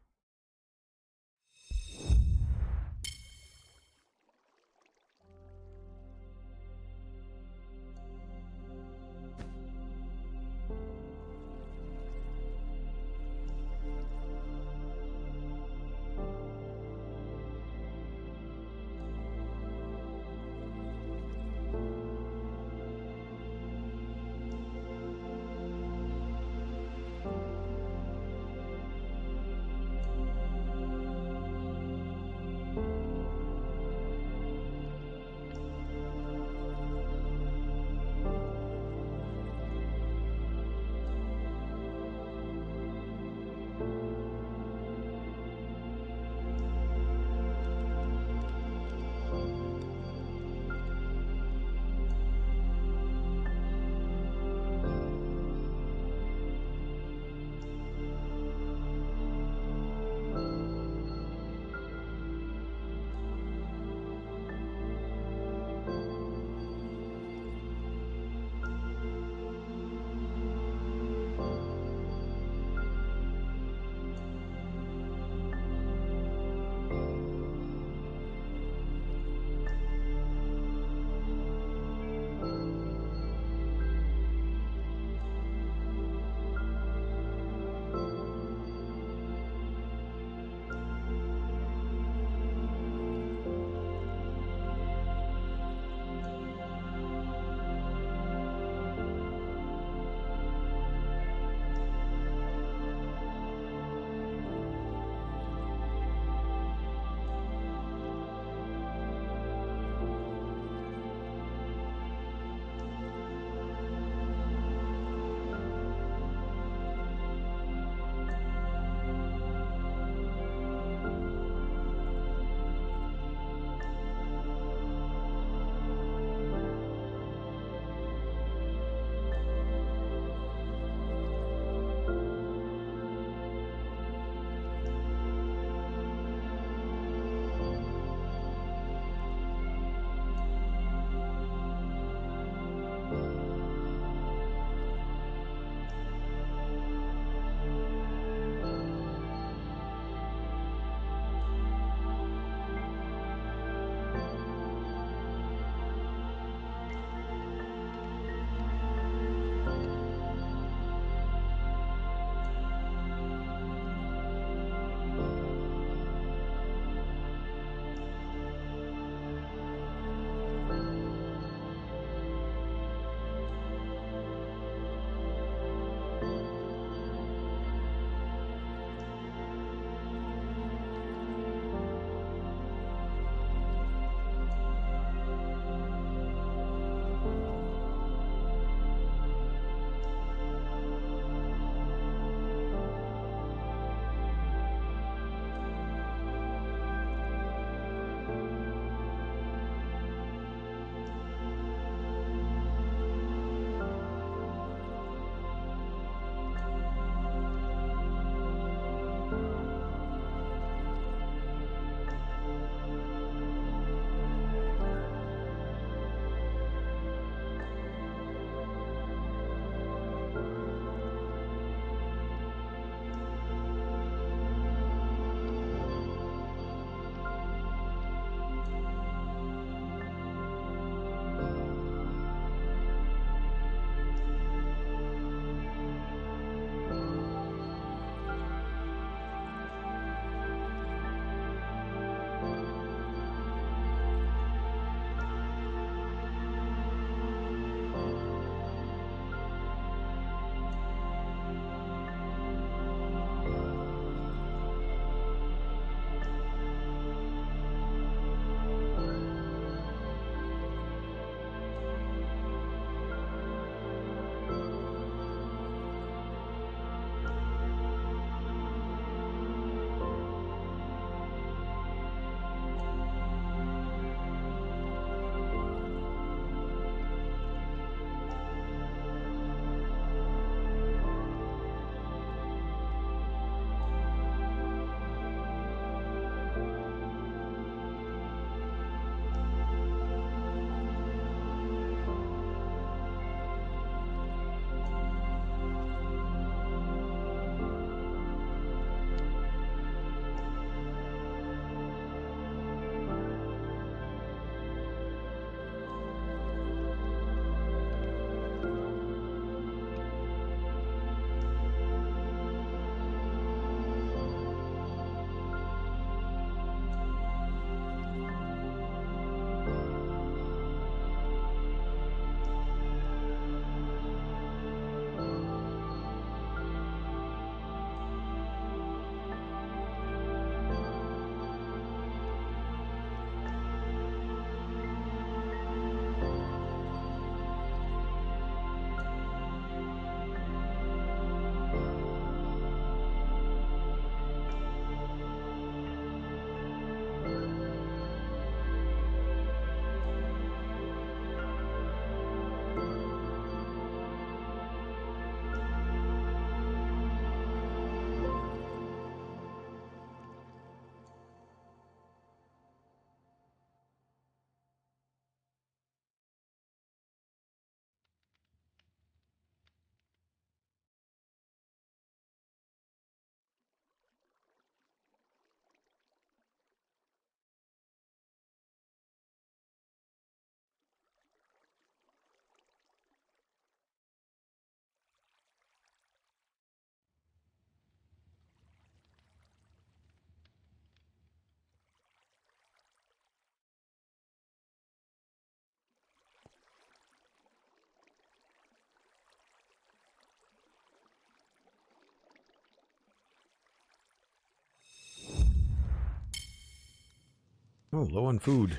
Oh, low on food.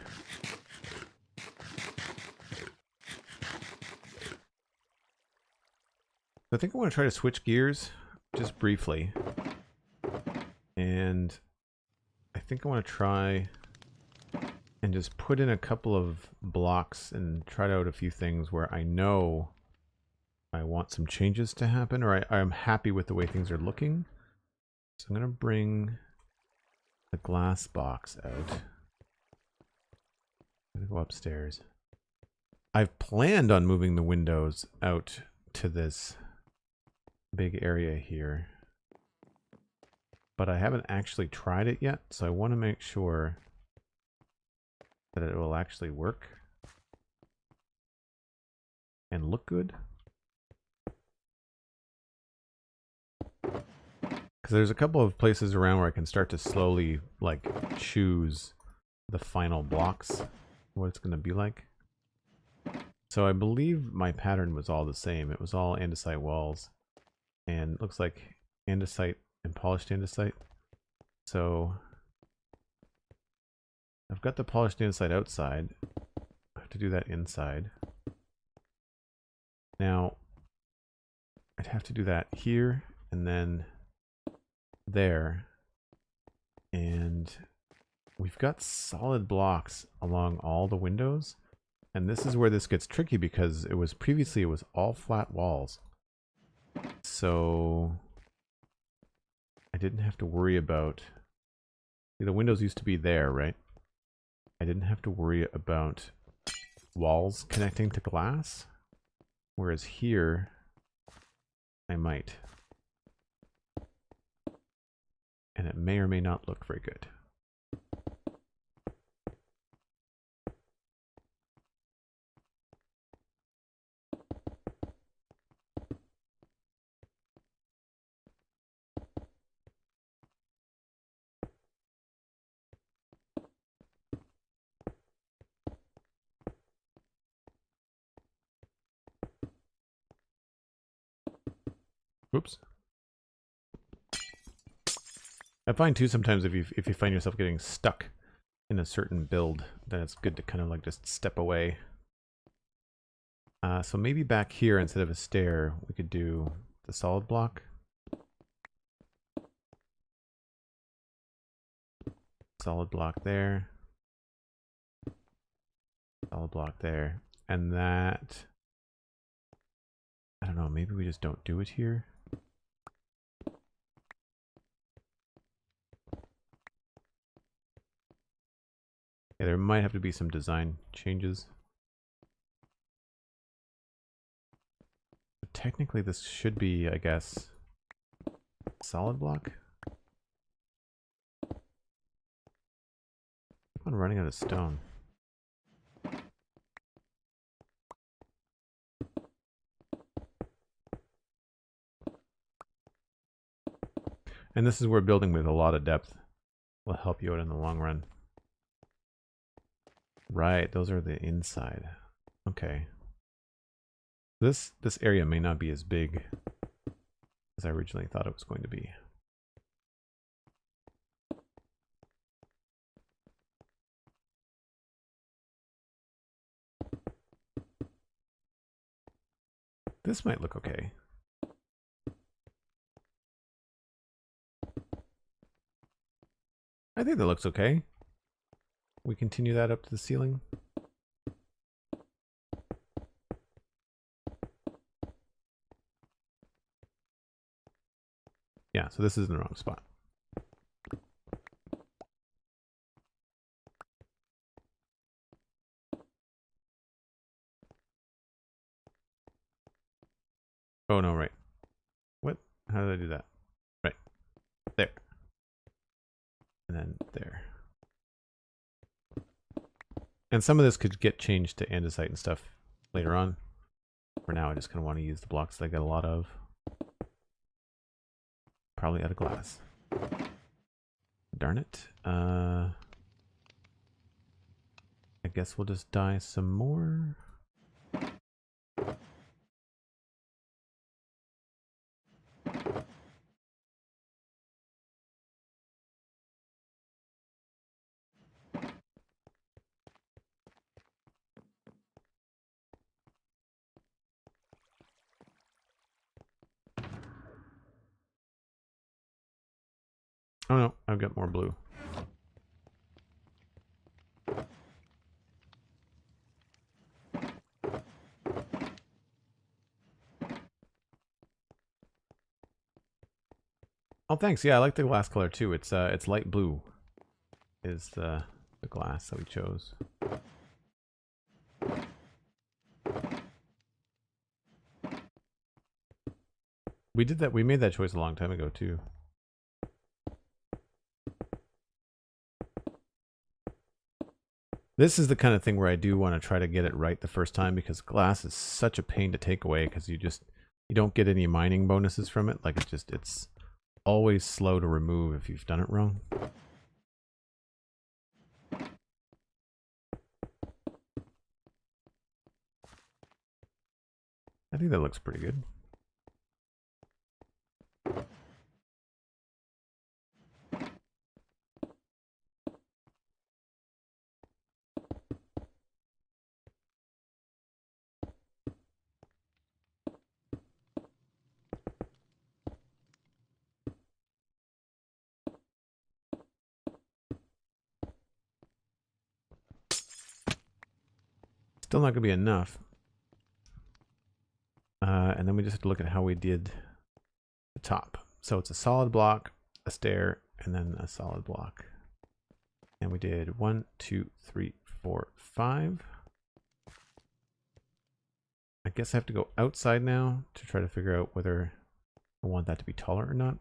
I think I want to try to switch gears just briefly. And I think I want to try and just put in a couple of blocks and try out a few things where I know I want some changes to happen, or I'm happy with the way things are looking. So I'm going to bring the glass box out. I'm going to go upstairs. I've planned on moving the windows out to this big area here, but I haven't actually tried it yet, so I want to make sure that it will actually work and look good. Because there's a couple of places around where I can start to slowly like choose the final blocks, what it's going to be like. So I believe my pattern was all the same. It was all andesite walls, and it looks like andesite and polished andesite. So I've got the polished andesite outside. I have to do that inside. Now I'd have to do that here and then there. And we've got solid blocks along all the windows. And this is where this gets tricky because it was previously all flat walls. So I didn't have to worry about, the windows used to be there, right? I didn't have to worry about walls connecting to glass. Whereas here, I might. And it may or may not look very good. Oops. I find too sometimes if you find yourself getting stuck in a certain build, then it's good to kind of like just step away. So maybe back here instead of a stair, we could do the solid block. Solid block there. Solid block there. And that, I don't know, maybe we just don't do it here. Yeah, there might have to be some design changes. But technically this should be, I guess, solid block. I'm running out of stone. And this is where building with a lot of depth will help you out in the long run. Right, those are the inside. Okay. This area may not be as big as I originally thought it was going to be. This might look okay. I think that looks okay. We continue that up to the ceiling. Yeah, so this is in the wrong spot. Oh no, right. What? How did I do that? Right. There. And then there. And some of this could get changed to andesite and stuff later on. For now, I just kind of want to use the blocks that I got a lot of. Probably out of glass. Darn it. I guess we'll just dye some more. Oh no, I've got more blue. Oh, thanks. Yeah, I like the glass color too. It's light blue. Is the glass that we chose. We did that. We made that choice a long time ago too. This is the kind of thing where I do want to try to get it right the first time, because glass is such a pain to take away, because you don't get any mining bonuses from it. Like it's always slow to remove if you've done it wrong. I think that looks pretty good. Still not going to be enough. And then we just have to look at how we did the top. So it's a solid block, a stair, and then a solid block. And we did 1, 2, 3, 4, 5. I guess I have to go outside now to try to figure out whether I want that to be taller or not.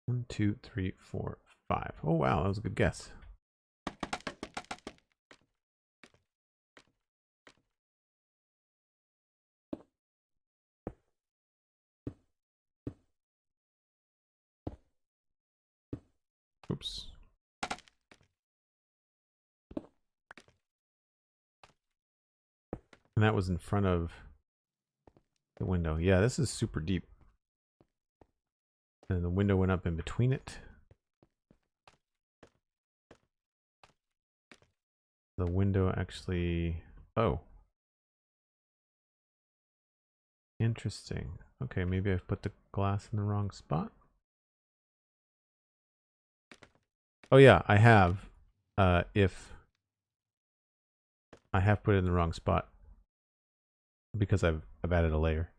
One, 2, 3, 4, 5. Oh wow, that was a good guess. Oops. And that was in front of the window. Yeah, this is super deep. And the window went up in between it. The window actually... Oh. Interesting. Okay, maybe I've put the glass in the wrong spot. Oh yeah, I have. If I have put it in the wrong spot because I've added a layer.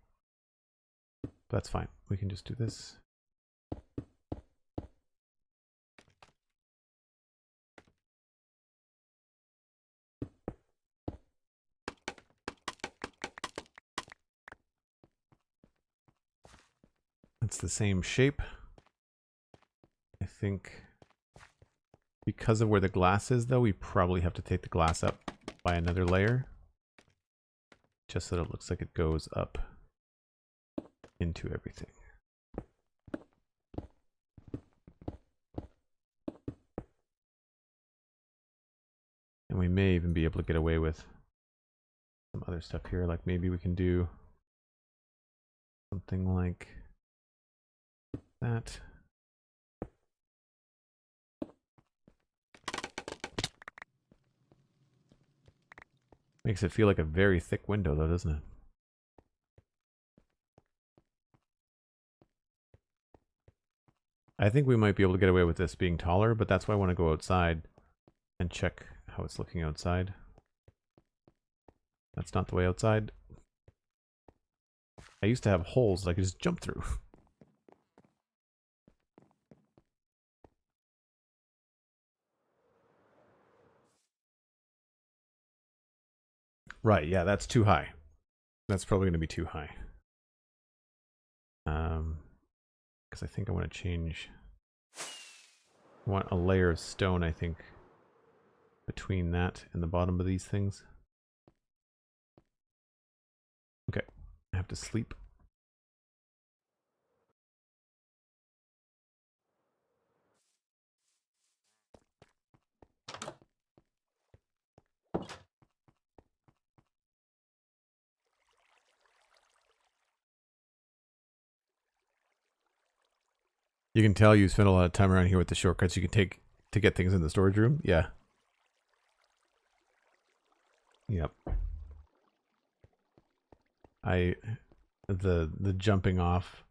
But that's fine. We can just do this. It's the same shape. I think because of where the glass is, though, we probably have to take the glass up by another layer, just so that it looks like it goes up into everything. And we may even be able to get away with some other stuff here, like maybe we can do something like that. Makes it feel like a very thick window though, doesn't it? I think we might be able to get away with this being taller, but that's why I want to go outside and check how it's looking outside. That's not the way outside. I used to have holes that I could just jump through. Right, yeah, that's too high. That's probably going to be too high. Because I think I want to change... I want a layer of stone, I think, between that and the bottom of these things. Okay, I have to sleep. You can tell you spent a lot of time around here with the shortcuts you can take to get things in the storage room. Yeah. Yep. The jumping off.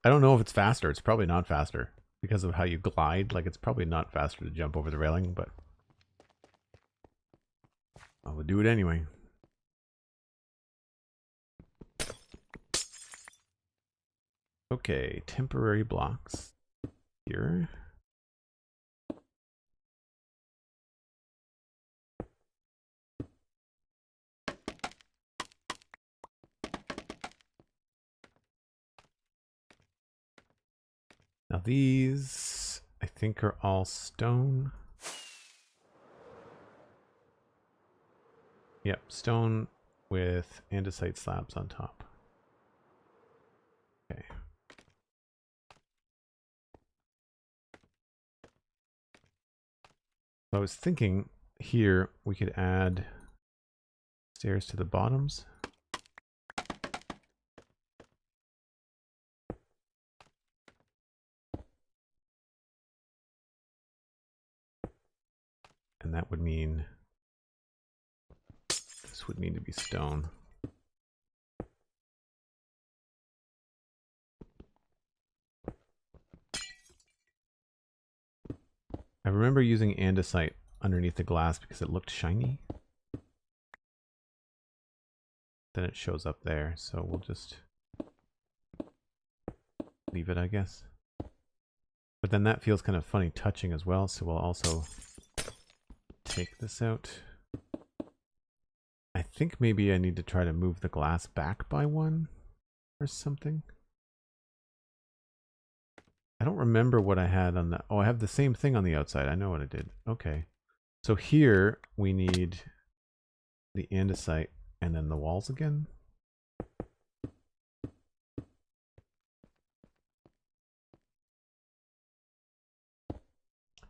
I don't know if it's faster. It's probably not faster because of how you glide. Like, it's probably not faster to jump over the railing, but I would do it anyway. Okay, temporary blocks here. Now these, I think, are all stone. Yep, stone with andesite slabs on top. Okay. So I was thinking here we could add stairs to the bottoms. And that would mean this would need to be stone. I remember using andesite underneath the glass because it looked shiny. Then it shows up there, so we'll just leave it, I guess. But then that feels kind of funny touching as well, so we'll also take this out. I think maybe I need to try to move the glass back by one or something. I don't remember what I had on the... Oh, I have the same thing on the outside. I know what I did. Okay. So here we need the andesite and then the walls again.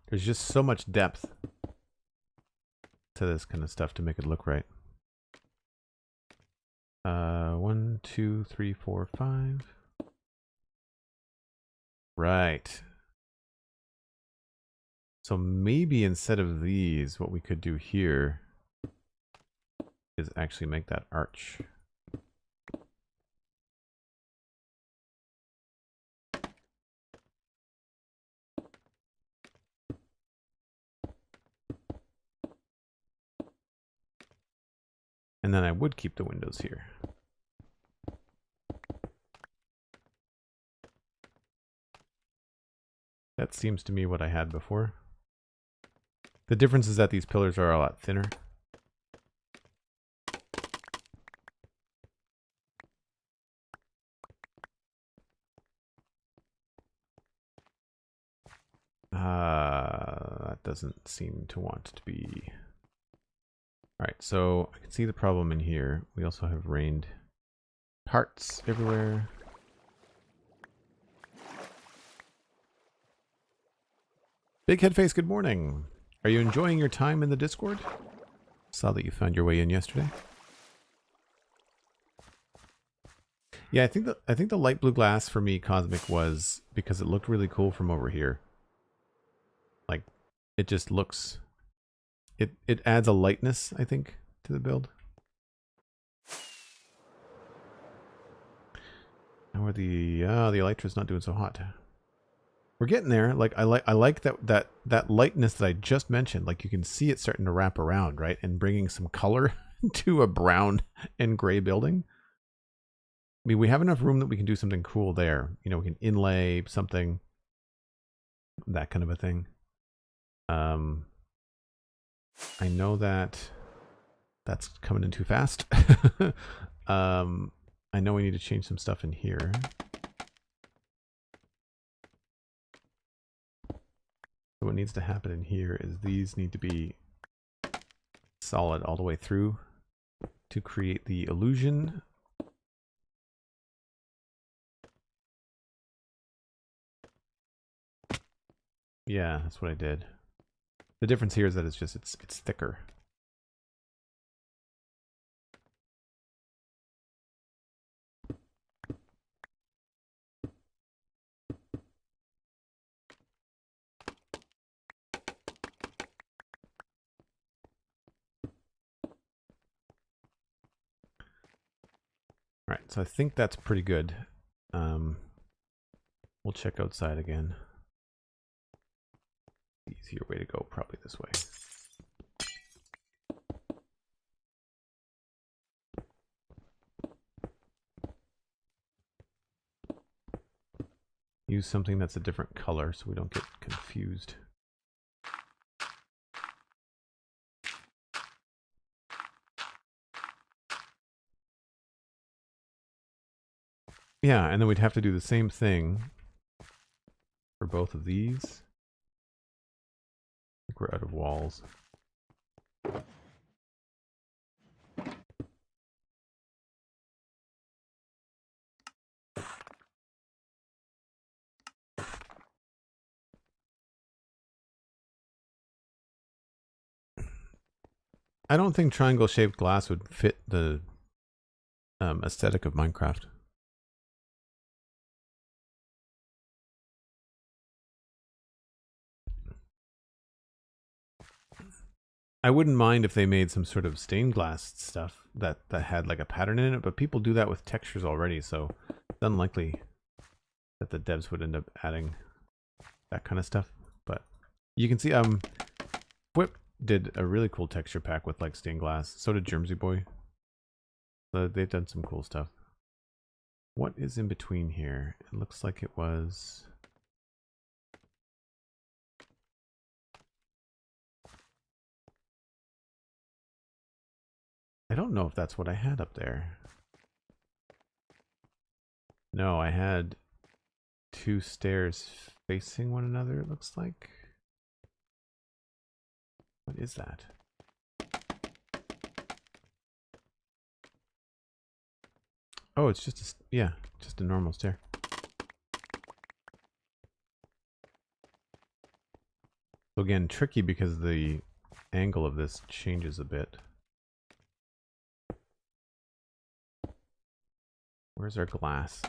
There's just so much depth to this kind of stuff to make it look right. 1, 2, 3, 4, 5. Right. So maybe instead of these, what we could do here is actually make that arch. And then I would keep the windows here. That seems to me what I had before. The difference is that these pillars are a lot thinner. That doesn't seem to want to be... Alright, so I can see the problem in here. We also have rained parts everywhere. Big Headface, good morning. Are you enjoying your time in the Discord? Saw that you found your way in yesterday. Yeah, I think the light blue glass for me, Cosmic, was because it looked really cool from over here. Like, it just looks... It adds a lightness, I think, to the build. How are the elytra's not doing so hot? We're getting there. Like I like that lightness that I just mentioned. Like you can see it starting to wrap around, right, and bringing some color to a brown and gray building. I mean, we have enough room that we can do something cool there. You know, we can inlay something, that kind of a thing. I know that that's coming in too fast. I know we need to change some stuff in here. So what needs to happen in here is these need to be solid all the way through to create the illusion. Yeah, that's what I did. The difference here is that it's thicker. Alright, so I think that's pretty good. We'll check outside again. Easier way to go, probably this way. Use something that's a different color so we don't get confused. Yeah, and then we'd have to do the same thing for both of these. I think we're out of walls. I don't think triangle-shaped glass would fit the aesthetic of Minecraft. I wouldn't mind if they made some sort of stained glass stuff that had like a pattern in it, but people do that with textures already, so it's unlikely that the devs would end up adding that kind of stuff. But you can see Whip did a really cool texture pack with like stained glass. So did Germsy Boy. So they've done some cool stuff. What is in between here? It looks like it was... I don't know if that's what I had up there. No, I had two stairs facing one another, it looks like. What is that? Oh, it's just a, yeah, just a normal stair. So again, tricky because the angle of this changes a bit. Where's our glass?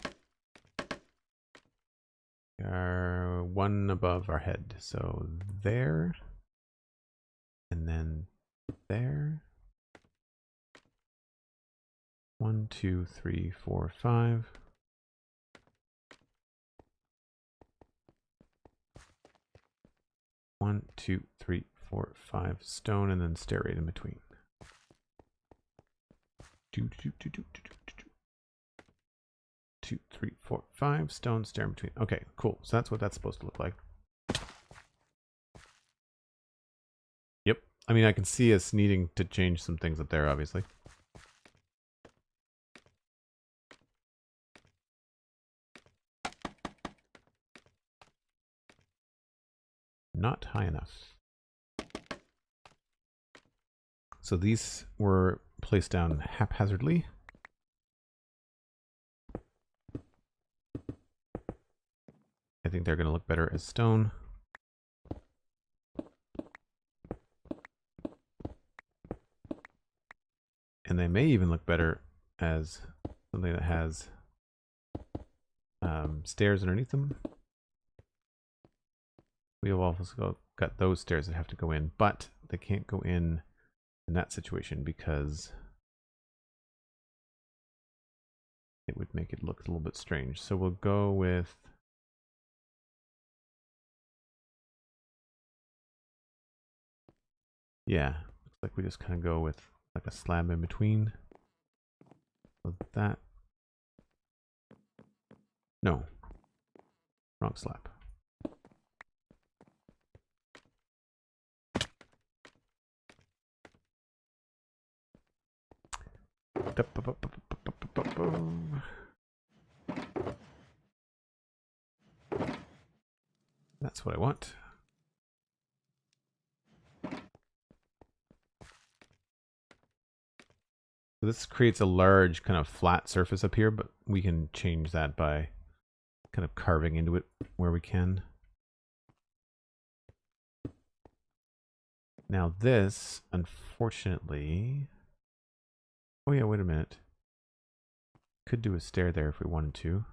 We are one above our head. So there. And then there. 1, 2, 3, 4, 5. One, 2, 3, 4, 5 stone, and then stair right in between. 2, 3, 4, 5 stone, stair in between. Okay, cool. So that's what that's supposed to look like. Yep. I mean, I can see us needing to change some things up there, obviously. Not high enough. So these were placed down haphazardly. I think they're going to look better as stone. And they may even look better as something that has stairs underneath them. We have also got those stairs that have to go in, but they can't go in that situation because it would make it look a little bit strange. So we'll go with yeah, looks like we just kind of go with like a slab in between. So that no, wrong slab. That's what I want. So this creates a large kind of flat surface up here, but we can change that by kind of carving into it where we can. Now this, unfortunately... Oh yeah, wait a minute. Could do a stair there if we wanted to.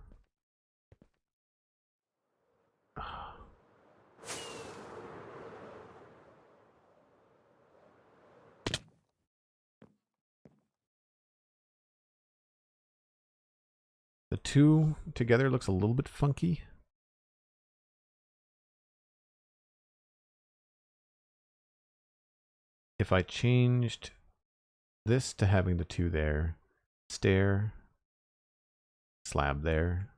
two together looks a little bit funky. If I changed this to having the two there, stair, slab there,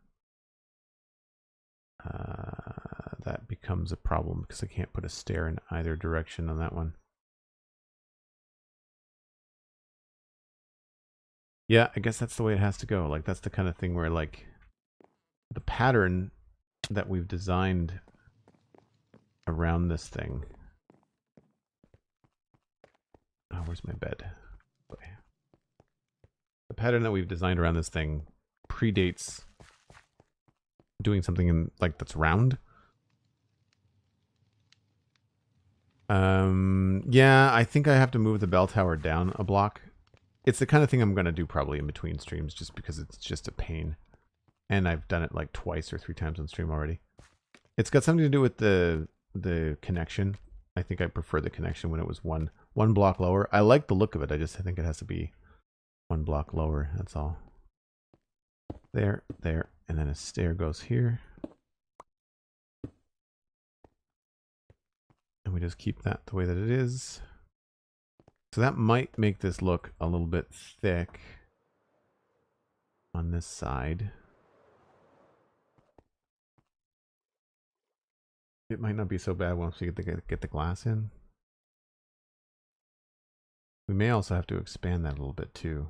that becomes a problem because I can't put a stair in either direction on that one. Yeah, I guess that's the way it has to go. Like, that's the kind of thing where, like, the pattern that we've designed around this thing. Oh, where's my bed? Okay. The pattern that we've designed around this thing predates doing something in, like, that's round. Yeah, I think I have to move the bell tower down a block. It's the kind of thing I'm going to do probably in between streams just because it's just a pain. And I've done it like twice or 3 times on stream already. It's got something to do with the connection. I think I prefer the connection when it was one block lower. I like the look of it. I think it has to be 1 block lower. That's all. There, and then a stair goes here. And we just keep that the way that it is. So that might make this look a little bit thick on this side. It might not be so bad once we get the glass in. We may also have to expand that a little bit too.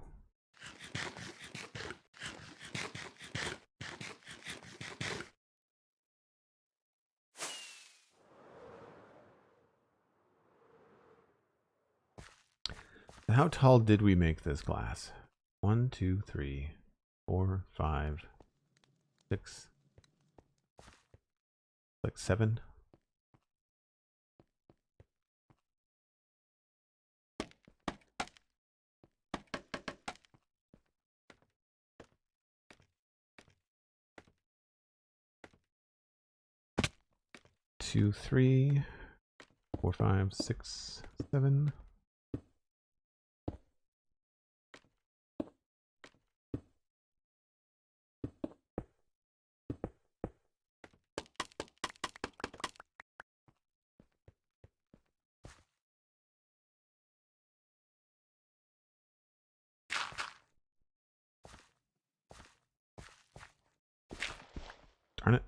How tall did we make this glass? 1, 2, 3, 4, 5, 6, like 7. Two, 3, 4, 5, 6, 7. Darn it.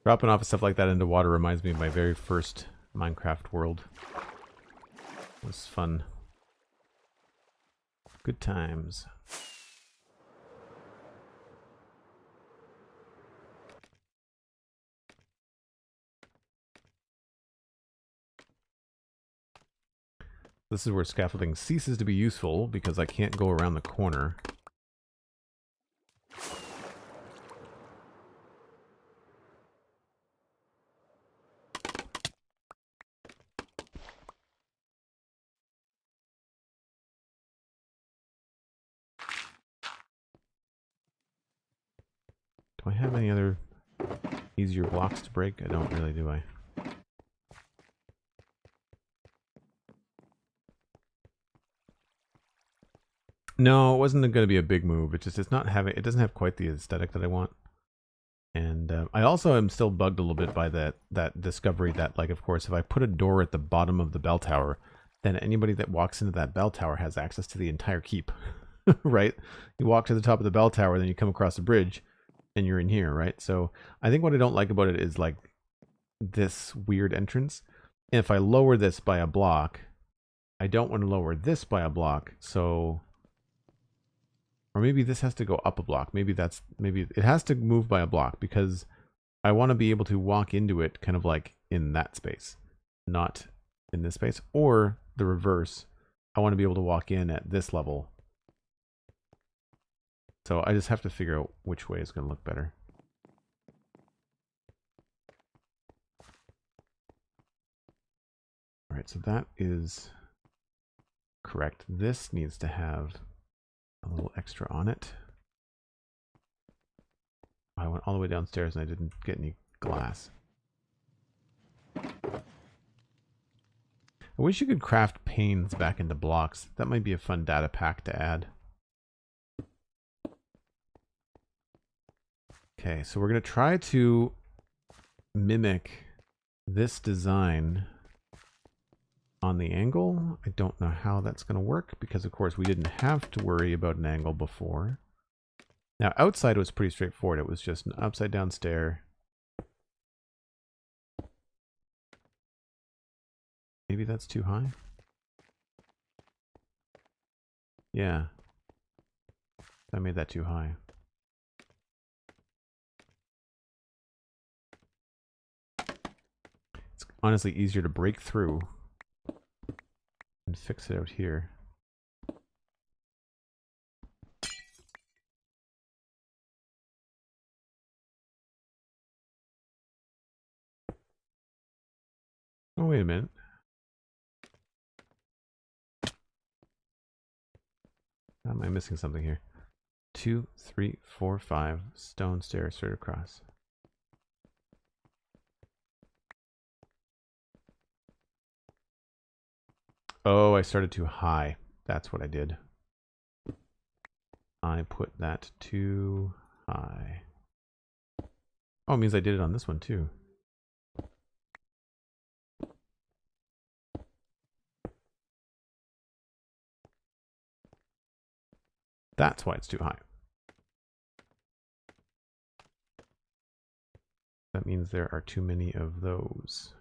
Dropping off stuff like that into water reminds me of my very first Minecraft world. It was fun. Good times. This is where scaffolding ceases to be useful because I can't go around the corner. Do I have any other easier blocks to break? I don't really, do I? No, it wasn't going to be a big move. It doesn't have quite the aesthetic that I want. And I also am still bugged a little bit by that discovery that, like, of course, if I put a door at the bottom of the bell tower, then anybody that walks into that bell tower has access to the entire keep, right? You walk to the top of the bell tower, then you come across the bridge, and you're in here, right? So I think what I don't like about it is, like, this weird entrance. And if I lower this by a block, I don't want to lower this by a block, so... Or maybe this has to go up a block. Maybe it has to move by a block because I want to be able to walk into it kind of like in that space, not in this space. Or the reverse. I want to be able to walk in at this level. So I just have to figure out which way is going to look better. All right, so that is correct. This needs to have a little extra on it. I went all the way downstairs and I didn't get any glass. I wish you could craft panes back into blocks. That might be a fun data pack to add. Okay, so we're going to try to mimic this design on the angle. I don't know how that's going to work because, of course, we didn't have to worry about an angle before. Now, outside was pretty straightforward. It was just an upside down stair. Maybe that's too high? Yeah. I made that too high. It's honestly easier to break through and fix it out here. Oh, wait a minute. Am I missing something here? 2, 3, 4, 5 stone stairs straight across. Oh, I started too high. That's what I did. I put that too high. Oh, it means I did it on this one too. That's why it's too high. That means there are too many of those.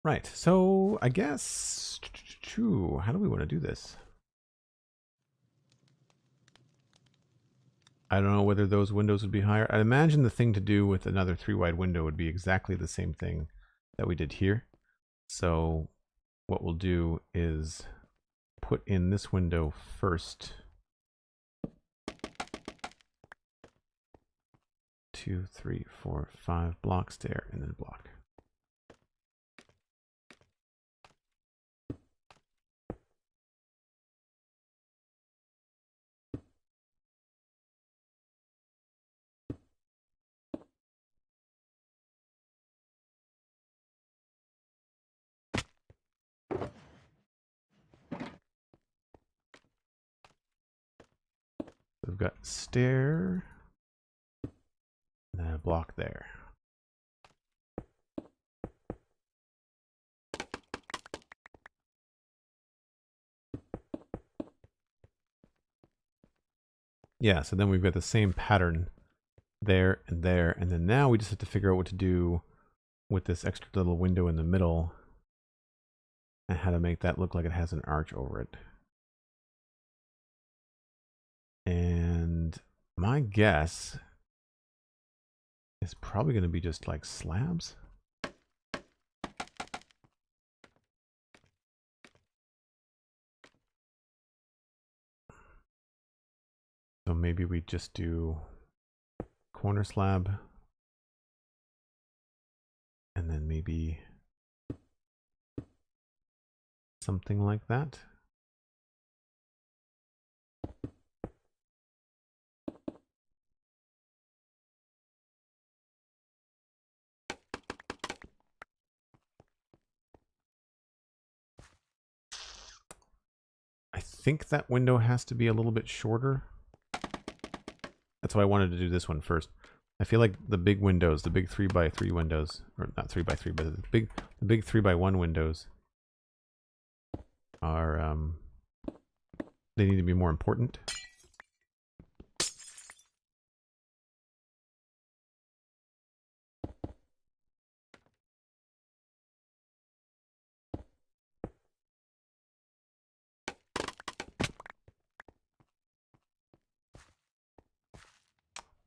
Right, so I guess, how do we want to do this? I don't know whether those windows would be higher. I imagine the thing to do with another 3-wide window would be exactly the same thing that we did here. So what we'll do is put in this window first. 2, 3, 4, 5 blocks there, and then a block. So we've got stair, and then a block there. Yeah, so then we've got the same pattern there, and then now we just have to figure out what to do with this extra little window in the middle and how to make that look like it has an arch over it. And my guess is probably going to be just like slabs. So maybe we just do corner slab and then maybe something like that. I think that window has to be a little bit shorter. That's why I wanted to do this one first. I feel like the big windows, the big 3x3 windows, or not 3x3, but the big 3x1 windows are, they need to be more important.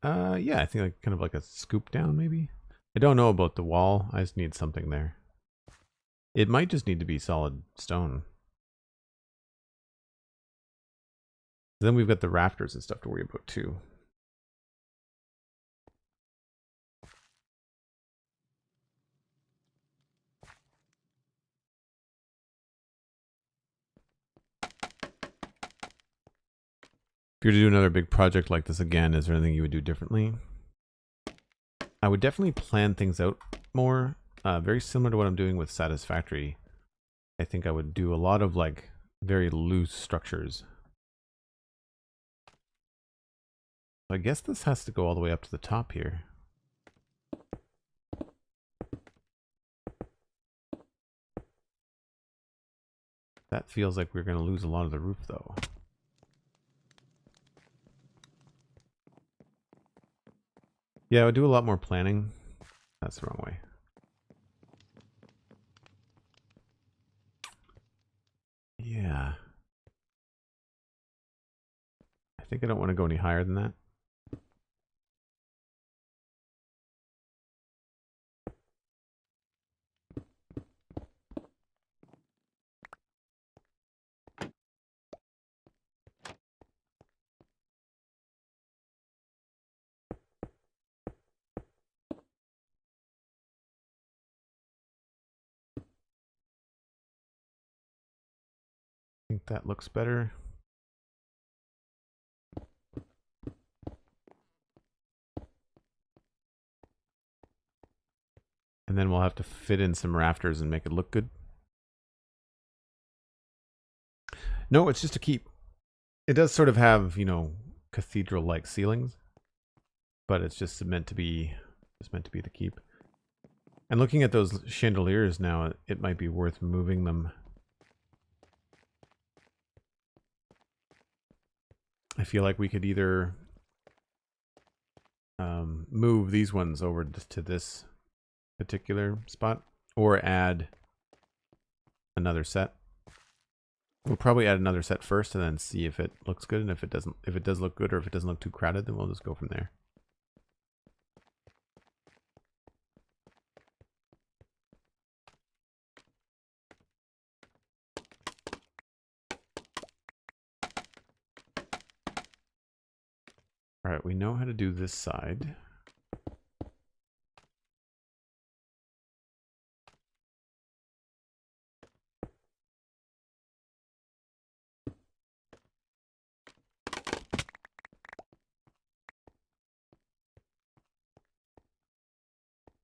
Yeah, I think like kind of like a scoop down maybe. I don't know about the wall. I just need something there. It might just need to be solid stone. Then we've got the rafters and stuff to worry about too. If you were to do another big project like this again, is there anything you would do differently? I would definitely plan things out more. Very similar to what I'm doing with Satisfactory. I think I would do a lot of like very loose structures. I guess this has to go all the way up to the top here. That feels like we're going to lose a lot of the roof though. Yeah, I would do a lot more planning. That's the wrong way. Yeah. I think I don't want to go any higher than that. I think that looks better. And then we'll have to fit in some rafters and make it look good. No, it's just a keep. It does sort of have, you know, cathedral-like ceilings, but it's just meant to be the keep. And looking at those chandeliers now, it might be worth moving them. I feel like we could either move these ones over to this particular spot or add another set. We'll probably add another set first and then see if it looks good, and if it does look good or if it doesn't look too crowded, then we'll just go from there. All right, we know how to do this side.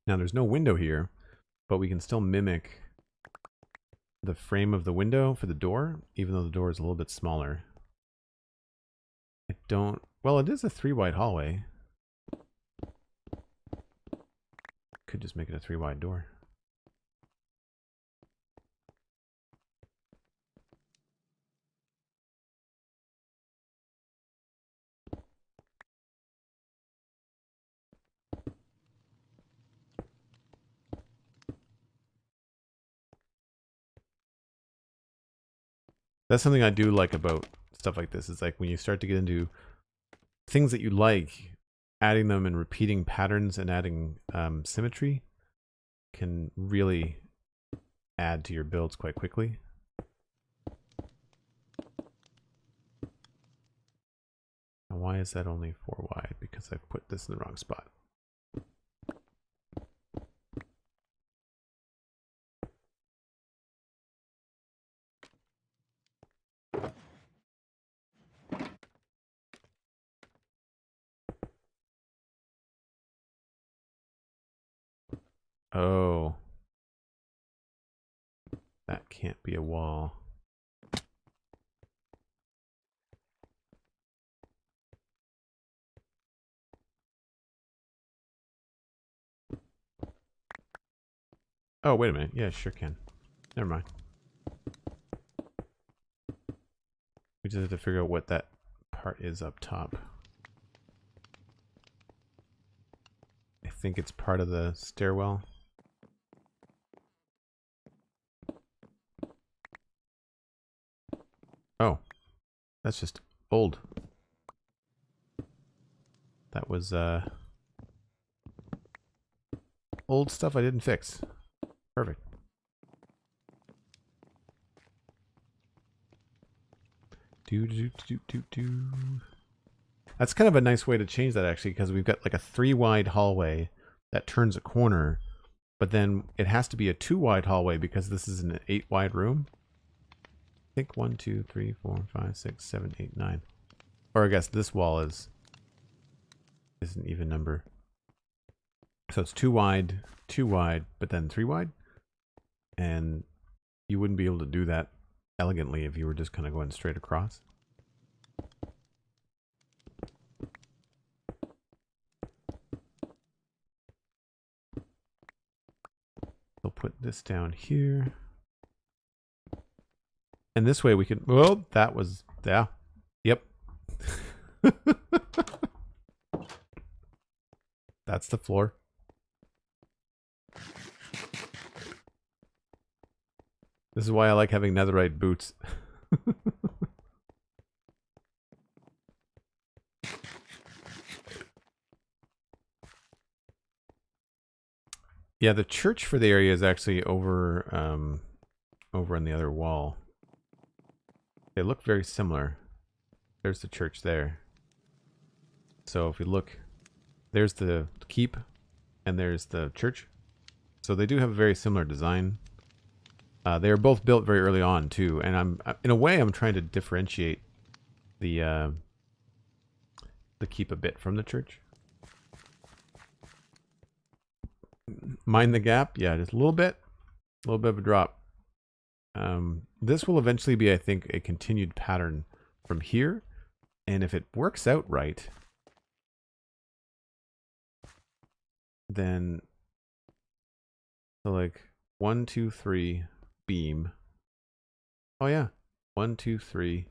Now there's no window here, but we can still mimic the frame of the window for the door, even though the door is a little bit smaller. I don't, well, it is a 3-wide hallway. Could just make it a 3-wide door. That's something I do like about stuff like this. It's like when you start to get into things that you like, adding them and repeating patterns and adding symmetry can really add to your builds quite quickly. Now, why is that only 4 wide? Because I put this in the wrong spot. Oh. That can't be a wall. Oh, wait a minute. Yeah, sure can. Never mind. We just have to figure out what that part is up top. I think it's part of the stairwell. Oh, that's just old. That was old stuff I didn't fix. Perfect. That's kind of a nice way to change that, actually, because we've got like a 3-wide hallway that turns a corner, but then it has to be a 2-wide hallway because this is an 8-wide room. I think 1, 2, 3, 4, 5, 6, 7, 8, 9. Or I guess this wall is an even number. So it's 2 wide, but then 3 wide. And you wouldn't be able to do that elegantly if you were just kind of going straight across. We'll put this down here. And this way we can, well, that was, yeah, yep. That's the floor. This is why I like having netherite boots. Yeah, the church for the area is actually over over on the other wall. They look very similar. There's the church there. So if we look, there's the keep and there's the church. So they do have a very similar design. They are both built very early on too, and in a way I'm trying to differentiate the keep a bit from the church. Mind the gap, yeah, just a little bit of a drop. This will eventually be, I think, a continued pattern from here, and if it works out right, then so like 1, 2, 3 beam. Oh yeah, 1, 2, 3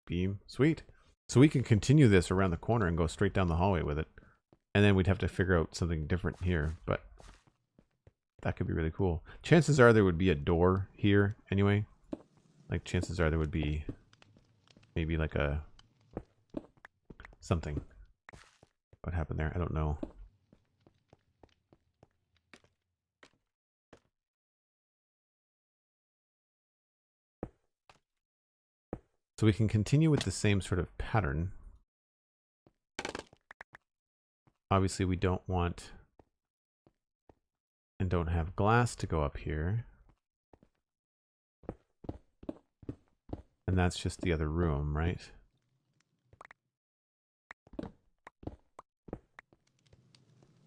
beam. Sweet. So we can continue this around the corner and go straight down the hallway with it, and then we'd have to figure out something different here, but that could be really cool. Chances are there would be a door here anyway. Like chances are there would be maybe like a something. What happened there? I don't know. So we can continue with the same sort of pattern. Obviously we don't want and don't have glass to go up here. And that's just the other room, right?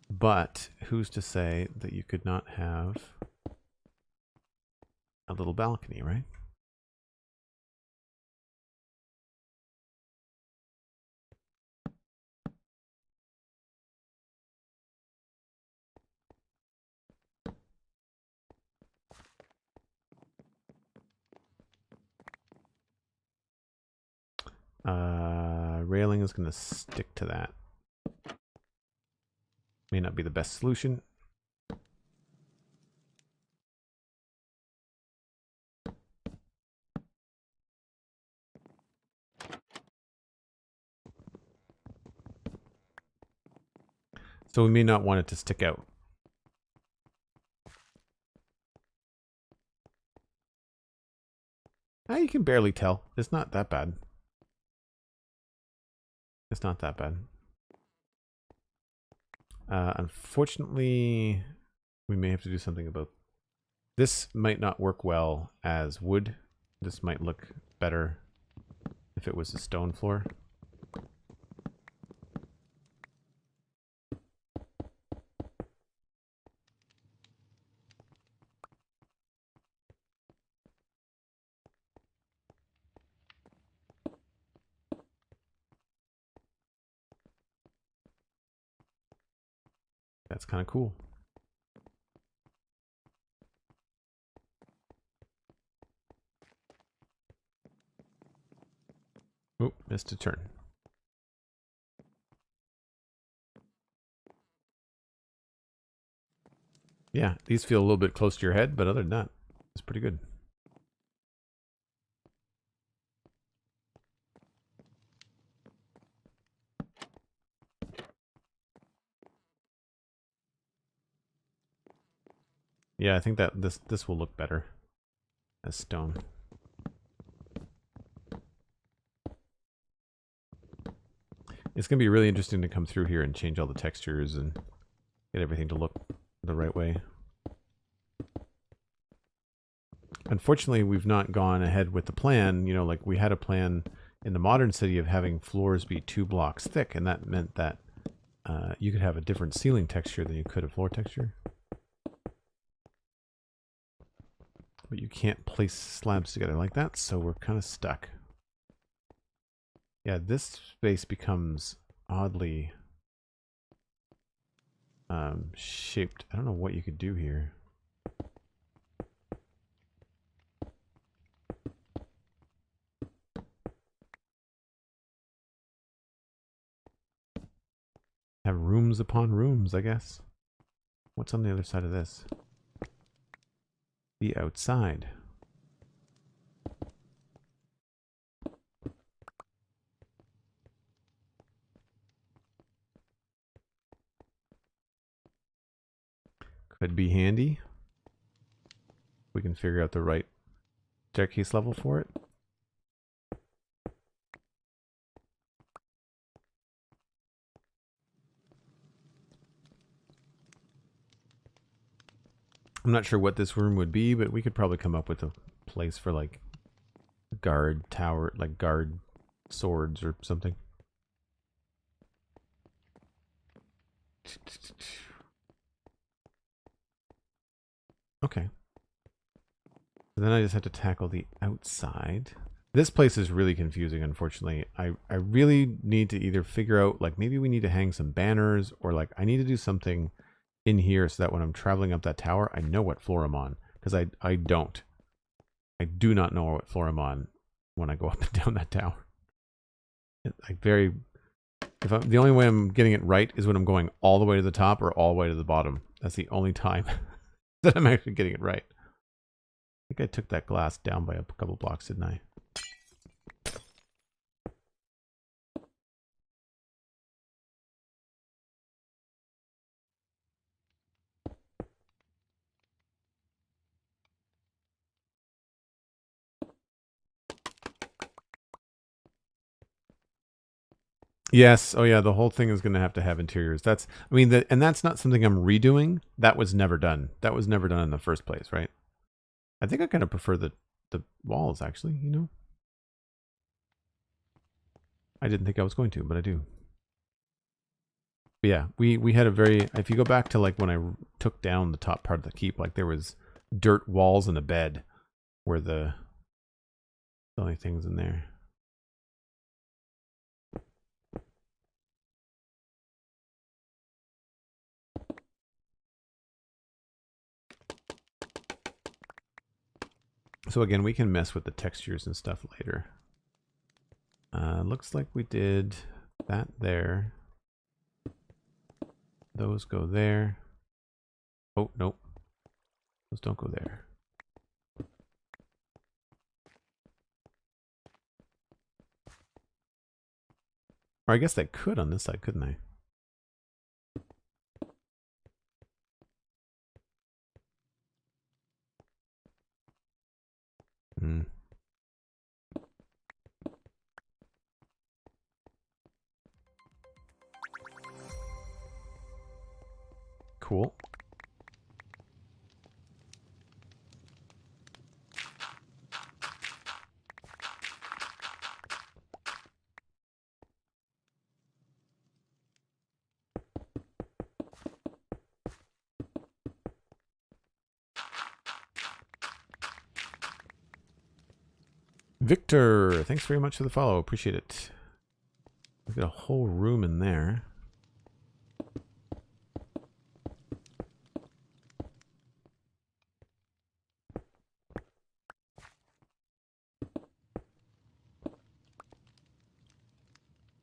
But who's to say that you could not have a little balcony, right? Railing is going to stick to that. May not be the best solution. So we may not want it to stick out. You can barely tell. It's not that bad. It's not that bad. Unfortunately, we may have to do something about this. Might not work well as wood. This might look better if it was a stone floor. That's kind of cool. Oh, missed a turn. Yeah, these feel a little bit close to your head, but other than that, it's pretty good. Yeah, I think that this will look better as stone. It's going to be really interesting to come through here and change all the textures and get everything to look the right way. Unfortunately, we've not gone ahead with the plan. You know, like we had a plan in the modern city of having floors be 2 blocks thick, and that meant that you could have a different ceiling texture than you could a floor texture. But you can't place slabs together like that, so we're kind of stuck. Yeah, this space becomes oddly shaped. I don't know what you could do here. Have rooms upon rooms, I guess. What's on the other side of this? The outside. Could be handy. We can figure out the right staircase level for it. I'm not sure what this room would be, but we could probably come up with a place for like guard tower, like guard swords or something. Okay. Then I just have to tackle the outside. This place is really confusing, unfortunately. I really need to either figure out, like, maybe we need to hang some banners, or like I need to do something in here so that when I'm traveling up that tower, I know what floor I'm on. Because I don't. I do not know what floor I'm on when I go up and down that tower. The only way I'm getting it right is when I'm going all the way to the top or all the way to the bottom. That's the only time that I'm actually getting it right. I think I took that glass down by a couple blocks, didn't I? Yes. Oh, yeah. The whole thing is going to have interiors. That's, I mean, and that's not something I'm redoing. That was never done. That was never done in the first place, right? I think I kind of prefer the walls, actually, you know? I didn't think I was going to, but I do. But yeah, we had a very, if you go back to like when I took down the top part of the keep, like there was dirt walls and a bed were the only things in there. So again, we can mess with the textures and stuff later. Looks like we did that there. Those go there. Oh, nope. Those don't go there. Or I guess they could on this side, couldn't they? Hmm. Cool. Victor, thanks very much for the follow. Appreciate it. We've got a whole room in there.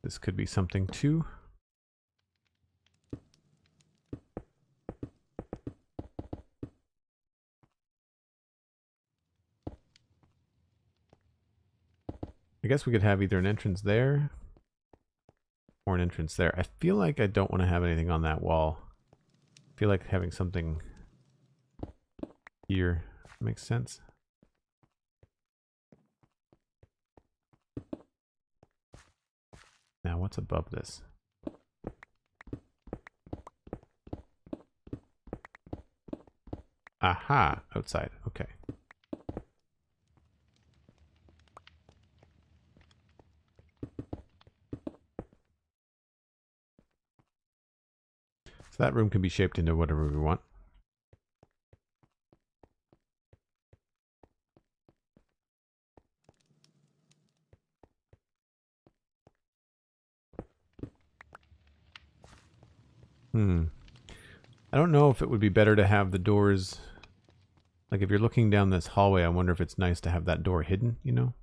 This could be something too. I guess we could have either an entrance there or an entrance there. I feel like I don't want to have anything on that wall. I feel like having something here. Makes sense. Now, what's above this? Aha! Outside. Okay. So that room can be shaped into whatever we want. I don't know if it would be better to have the doors... Like, if you're looking down this hallway, I wonder if it's nice to have that door hidden, you know?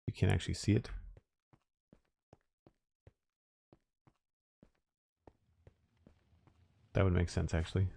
You can't actually see it. That would make sense, actually.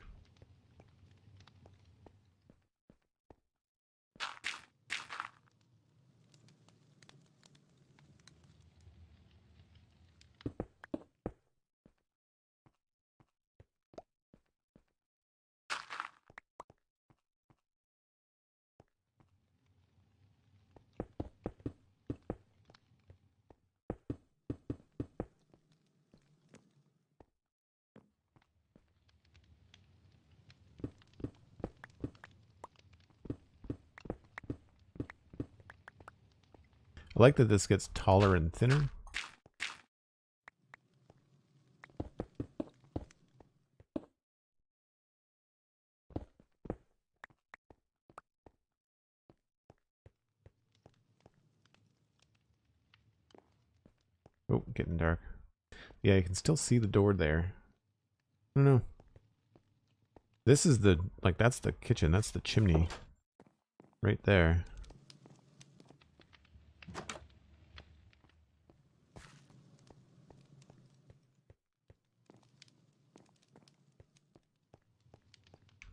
I like that this gets taller and thinner. Oh, getting dark. Yeah, you can still see the door there. I don't know. This is the, like, that's the kitchen. That's the chimney. Right there.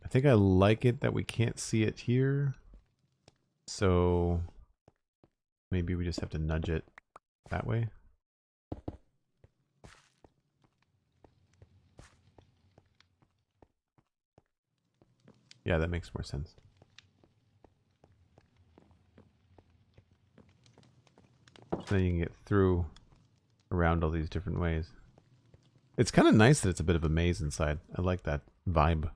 I think I like it that we can't see it here. So maybe we just have to nudge it that way. Yeah, that makes more sense. Then you can get through around all these different ways. It's kind of nice that it's a bit of a maze inside. I like that vibe.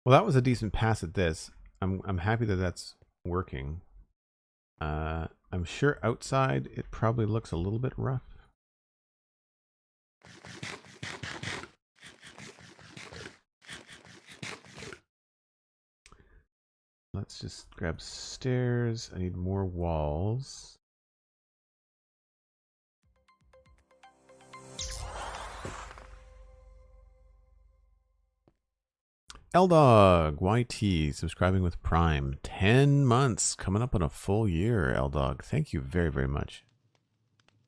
Well, that was a decent pass at this. I'm happy that that's working. I'm sure outside it probably looks a little bit rough. Let's just grab stairs. I need more walls. L-Dog, YT, subscribing with Prime. 10 months, coming up on a full year, L-Dog. Thank you very, very much.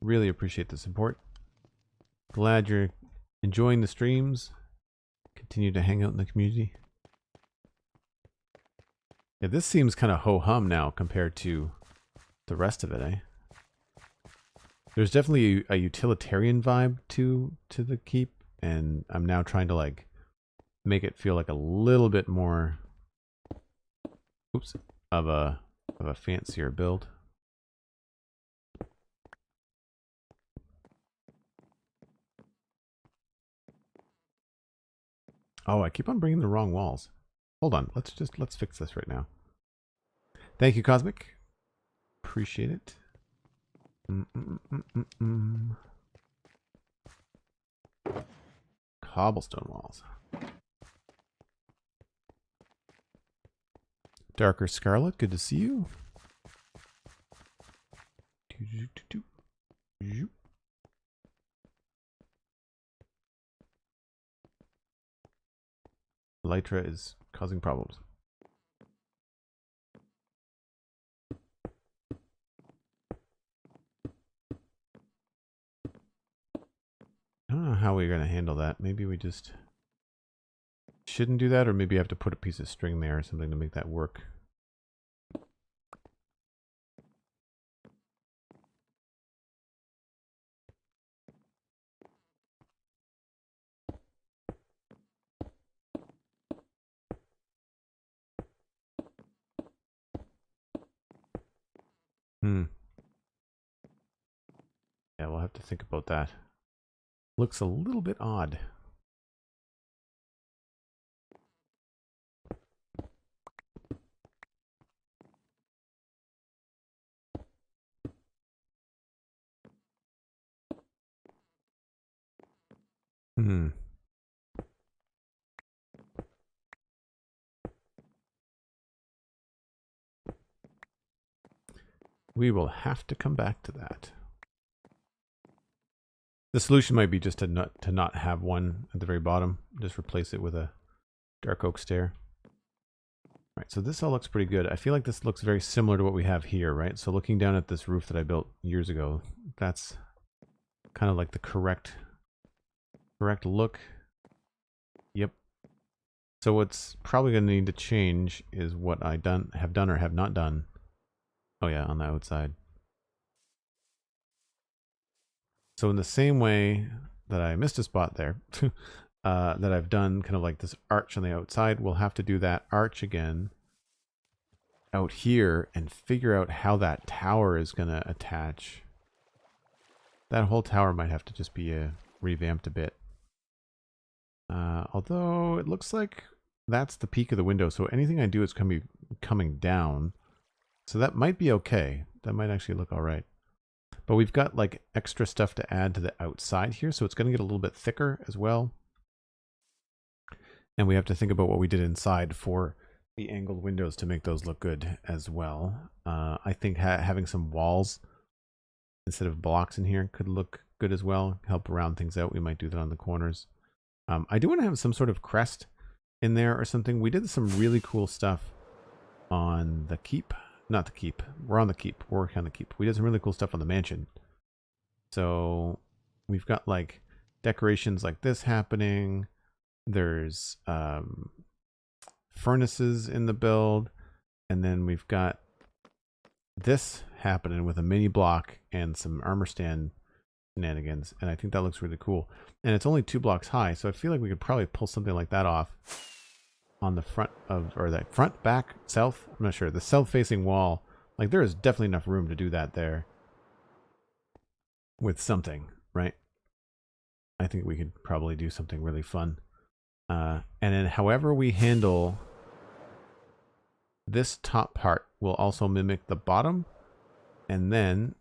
Really appreciate the support. Glad you're enjoying the streams. Continue to hang out in the community. Yeah, this seems kind of ho-hum now compared to the rest of it, eh? There's definitely a utilitarian vibe to the keep, and I'm now trying to, like, make it feel like a little bit more, oops, of a fancier build. Oh, I keep on bringing the wrong walls. Hold on, let's fix this right now. Thank you, Cosmic. Appreciate it. Cobblestone walls. Darker Scarlet, good to see you. Elytra is causing problems. I don't know how we're going to handle that. Maybe we just shouldn't do that, or maybe I have to put a piece of string there or something to make that work. Yeah, we'll have to think about that. Looks a little bit odd. We will have to come back to that. The solution might be just to not have one at the very bottom. Just replace it with a dark oak stair. Right, so this all looks pretty good. I feel like this looks very similar to what we have here, right? So looking down at this roof that I built years ago, that's kind of like the correct look. Yep. So what's probably going to need to change is what I have done or have not done. Oh yeah, on the outside. So in the same way that I missed a spot there, that I've done kind of like this arch on the outside, we'll have to do that arch again out here and figure out how that tower is going to attach. That whole tower might have to just be revamped a bit. Although it looks like that's the peak of the window, so anything I do is going to be coming down. So that might be okay. That might actually look all right. But we've got like extra stuff to add to the outside here, so it's going to get a little bit thicker as well. And we have to think about what we did inside for the angled windows to make those look good as well. I think having some walls instead of blocks in here could look good as well, help round things out. We might do that on the corners. I do want to have some sort of crest in there or something. We did some really cool stuff on the keep. Not the keep. We're on the keep. We're working on the keep. We did some really cool stuff on the mansion. So we've got like decorations like this happening. There's furnaces in the build. And then we've got this happening with a mini block and some armor stand shenanigans. And I think that looks really cool. And it's only 2 blocks high. So I feel like we could probably pull something like that off on the front of, or that front, back, south, I'm not sure, the south facing wall. Like there is definitely enough room to do that there with something, right? I think we could probably do something really fun. And then however we handle this top part will also mimic the bottom, and then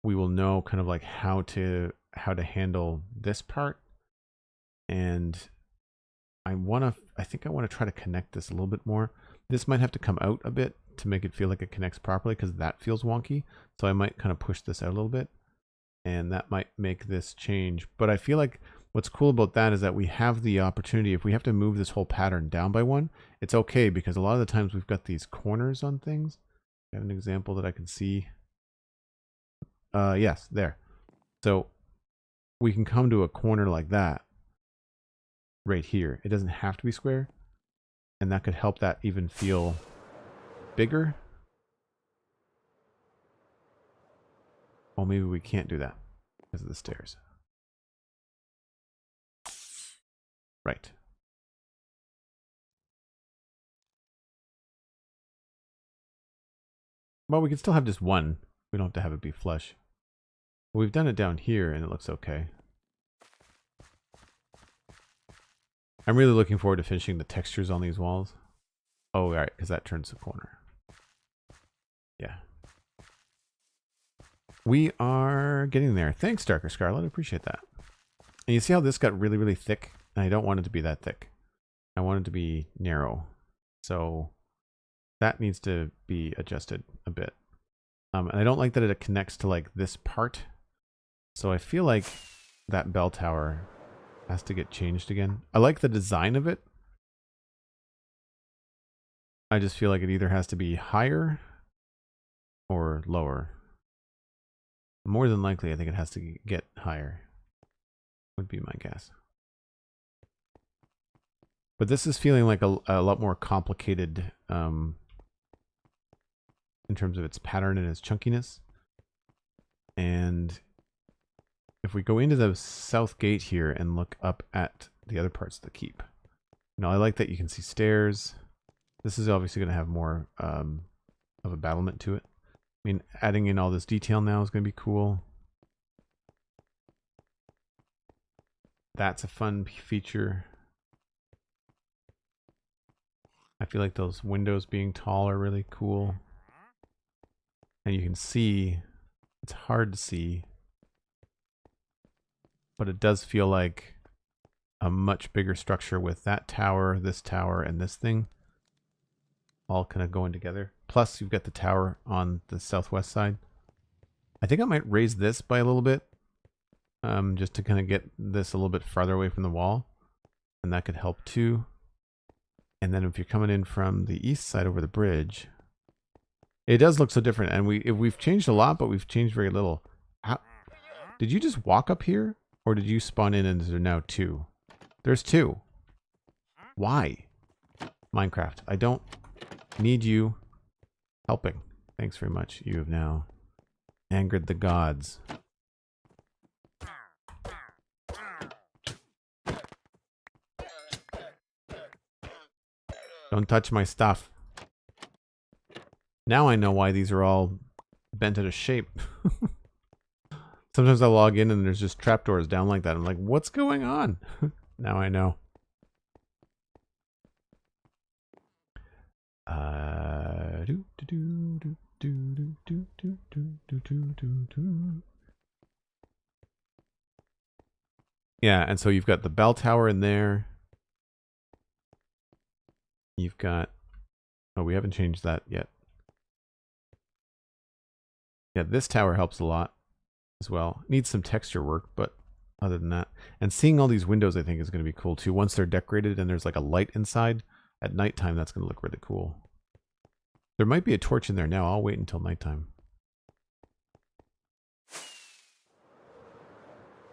we will know kind of like how to handle this part. And I think I want to try to connect this a little bit more. This might have to come out a bit to make it feel like it connects properly, because that feels wonky. So I might kind of push this out a little bit, and that might make this change. But I feel like what's cool about that is that we have the opportunity, if we have to move this whole pattern down by 1, it's okay, because a lot of the times we've got these corners on things. I have an example that I can see. Yes, there. So we can come to a corner like that right here. It doesn't have to be square, and that could help that even feel bigger. Well, maybe we can't do that because of the stairs. Right. Well, we can still have just 1. We don't have to have it be flush. But we've done it down here and it looks okay. I'm really looking forward to finishing the textures on these walls. Oh, all right, because that turns the corner. Yeah. We are getting there. Thanks, Darker Scarlet. I appreciate that. And you see how this got really, really thick? And I don't want it to be that thick. I want it to be narrow. So that needs to be adjusted a bit. And I don't like that it connects to like this part. So I feel like that bell tower has to get changed again. I like the design of it. I just feel like it either has to be higher or lower. More than likely, I think it has to get higher. Would be my guess. But this is feeling like a lot more complicated in terms of its pattern and its chunkiness. And if we go into the south gate here and look up at the other parts of the keep. Now, I like that you can see stairs. This is obviously going to have more of a battlement to it. I mean, adding in all this detail now is going to be cool. That's a fun feature. I feel like those windows being tall are really cool. And you can see, it's hard to see, but it does feel like a much bigger structure with that tower, this tower, and this thing all kind of going together. Plus, you've got the tower on the southwest side. I think I might raise this by a little bit, just to kind of get this a little bit farther away from the wall, and that could help too. And then if you're coming in from the east side over the bridge, it does look so different. And we've changed a lot, but we've changed very little. How, did you just walk up here, or did you spawn in and there are now two? There's two. Why? Minecraft, I don't need you helping. Thanks very much. You have now angered the gods. Don't touch my stuff. Now I know why these are all bent out of shape. Sometimes I log in and there's just trapdoors down like that. I'm like, what's going on? Now I know. Yeah, and so you've got the bell tower in there. You've got... Oh, we haven't changed that yet. Yeah, this tower helps a lot as well. Needs some texture work, but other than that. And seeing all these windows, I think, is going to be cool too. Once they're decorated and there's like a light inside, at nighttime, that's going to look really cool. There might be a torch in there now. I'll wait until nighttime. I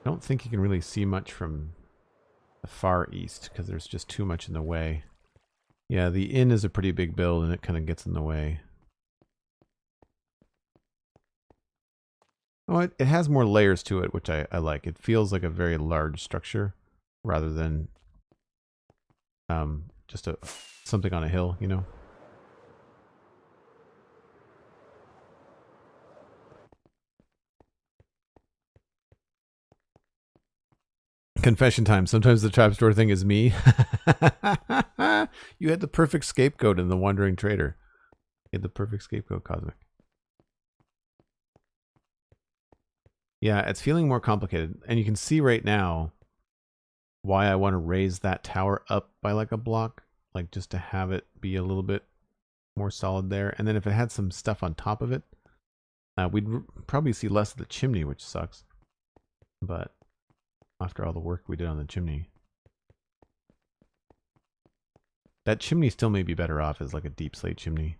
don't think you can really see much from the far east because there's just too much in the way. Yeah, the inn is a pretty big build and it kind of gets in the way. Oh, it has more layers to it, which I like. It feels like a very large structure rather than just something on a hill, you know? Confession time. Sometimes the trapdoor thing is me. You had the perfect scapegoat in the Wandering Trader. You had the perfect scapegoat, Cosmic. Yeah, it's feeling more complicated. And you can see right now why I want to raise that tower up by like a block. Like just to have it be a little bit more solid there. And then if it had some stuff on top of it, we'd probably see less of the chimney, which sucks. But after all the work we did on the chimney. That chimney still may be better off as like a deep slate chimney.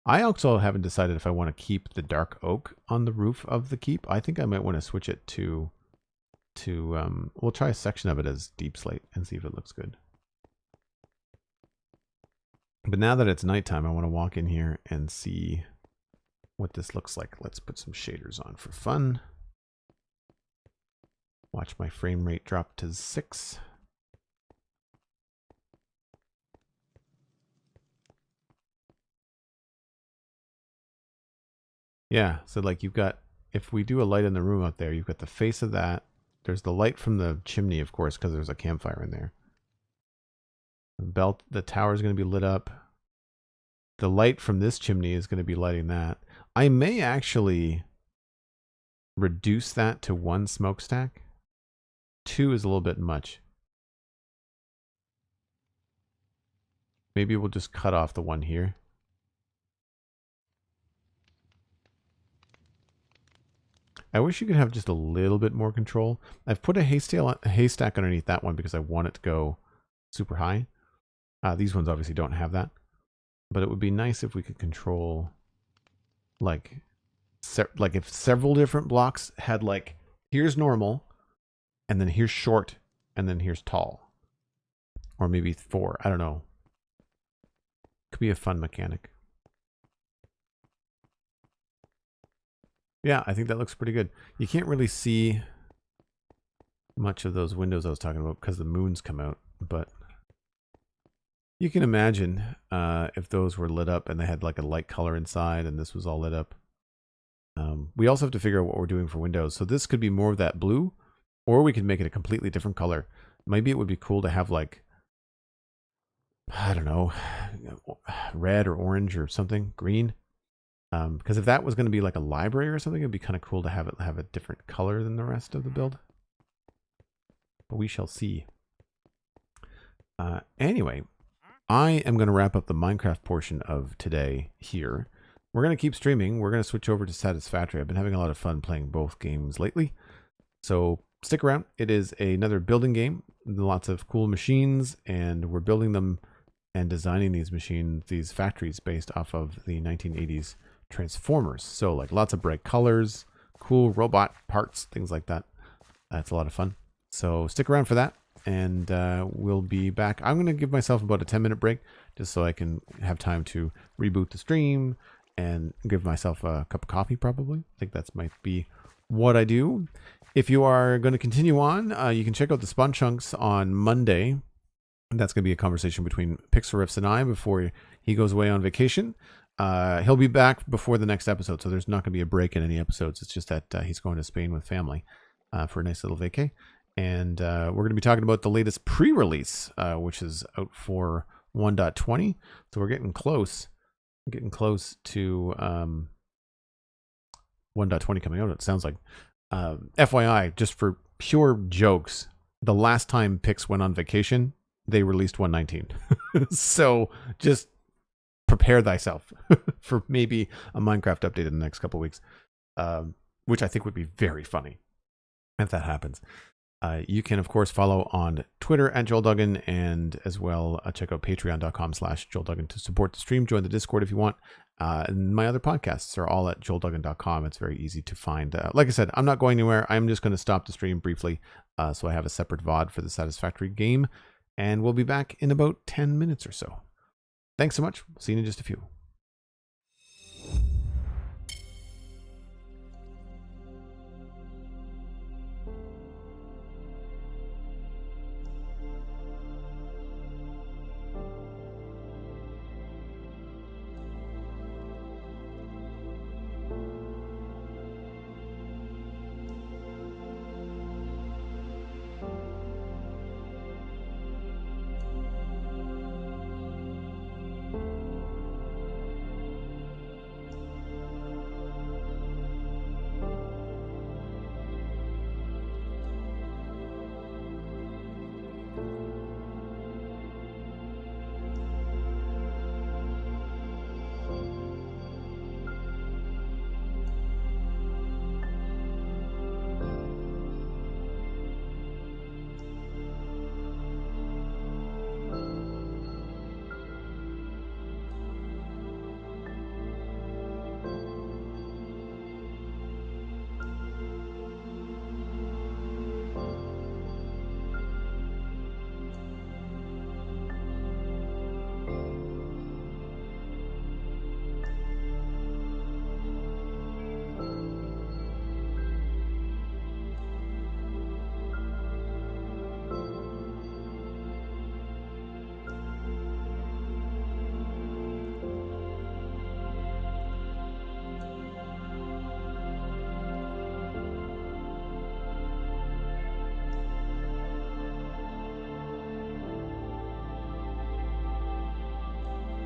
I also haven't decided if I want to keep the dark oak on the roof of the keep. I think I might want to switch it to we'll try a section of it as deep slate and see if it looks good. But now that it's nighttime, I want to walk in here and see what this looks like. Let's put some shaders on for fun. Watch my frame rate drop to 6. Yeah, so like you've got, if we do a light in the room up there, you've got the face of that. There's the light from the chimney, of course, because there's a campfire in there. The tower is going to be lit up. The light from this chimney is going to be lighting that. I may actually reduce that to 1 smokestack. 2 is a little bit much. Maybe we'll just cut off the one here. I wish you could have just a little bit more control. I've put a haystack underneath that one because I want it to go super high. These ones obviously don't have that. But it would be nice if we could control, like if several different blocks had like, here's normal, and then here's short, and then here's tall. Or maybe 4. I don't know. Could be a fun mechanic. Yeah, I think that looks pretty good. You can't really see much of those windows I was talking about because the moons come out, but you can imagine if those were lit up and they had like a light color inside and this was all lit up. We also have to figure out what we're doing for windows. So this could be more of that blue, or we could make it a completely different color. Maybe it would be cool to have like, I don't know, red or orange or something, green. Because if that was going to be like a library or something, it'd be kind of cool to have it have a different color than the rest of the build. But we shall see. Anyway, I am going to wrap up the Minecraft portion of today here. We're going to keep streaming. We're going to switch over to Satisfactory. I've been having a lot of fun playing both games lately. So stick around. It is another building game. Lots of cool machines, and we're building them and designing these machines, these factories based off of the 1980s Transformers. So like lots of bright colors, cool robot parts, things like that. That's a lot of fun. So stick around for that, and we'll be back. I'm going to give myself about a 10-minute break just so I can have time to reboot the stream and give myself a cup of coffee probably. I think that might be what I do. If you are going to continue on, you can check out the Spawn Chunks on Monday. That's going to be a conversation between Pixelriffs and I before he goes away on vacation. He'll be back before the next episode, so there's not going to be a break in any episodes. It's just that he's going to Spain with family for a nice little vacay. And we're going to be talking about the latest pre-release, which is out for 1.20. So we're getting close to 1.20 coming out, it sounds like. FYI, just for pure jokes, the last time Pix went on vacation, they released 1.19. So just prepare thyself for maybe a Minecraft update in the next couple of weeks, which I think would be very funny if that happens. You can, of course, follow on Twitter at JoelDuggan, and as well check out patreon.com/JoelDuggan to support the stream. Join the Discord if you want. And my other podcasts are all at JoelDuggan.com. It's very easy to find. Like I said, I'm not going anywhere. I'm just going to stop the stream briefly. So I have a separate VOD for the Satisfactory game. And we'll be back in about 10 minutes or so. Thanks so much. See you in just a few.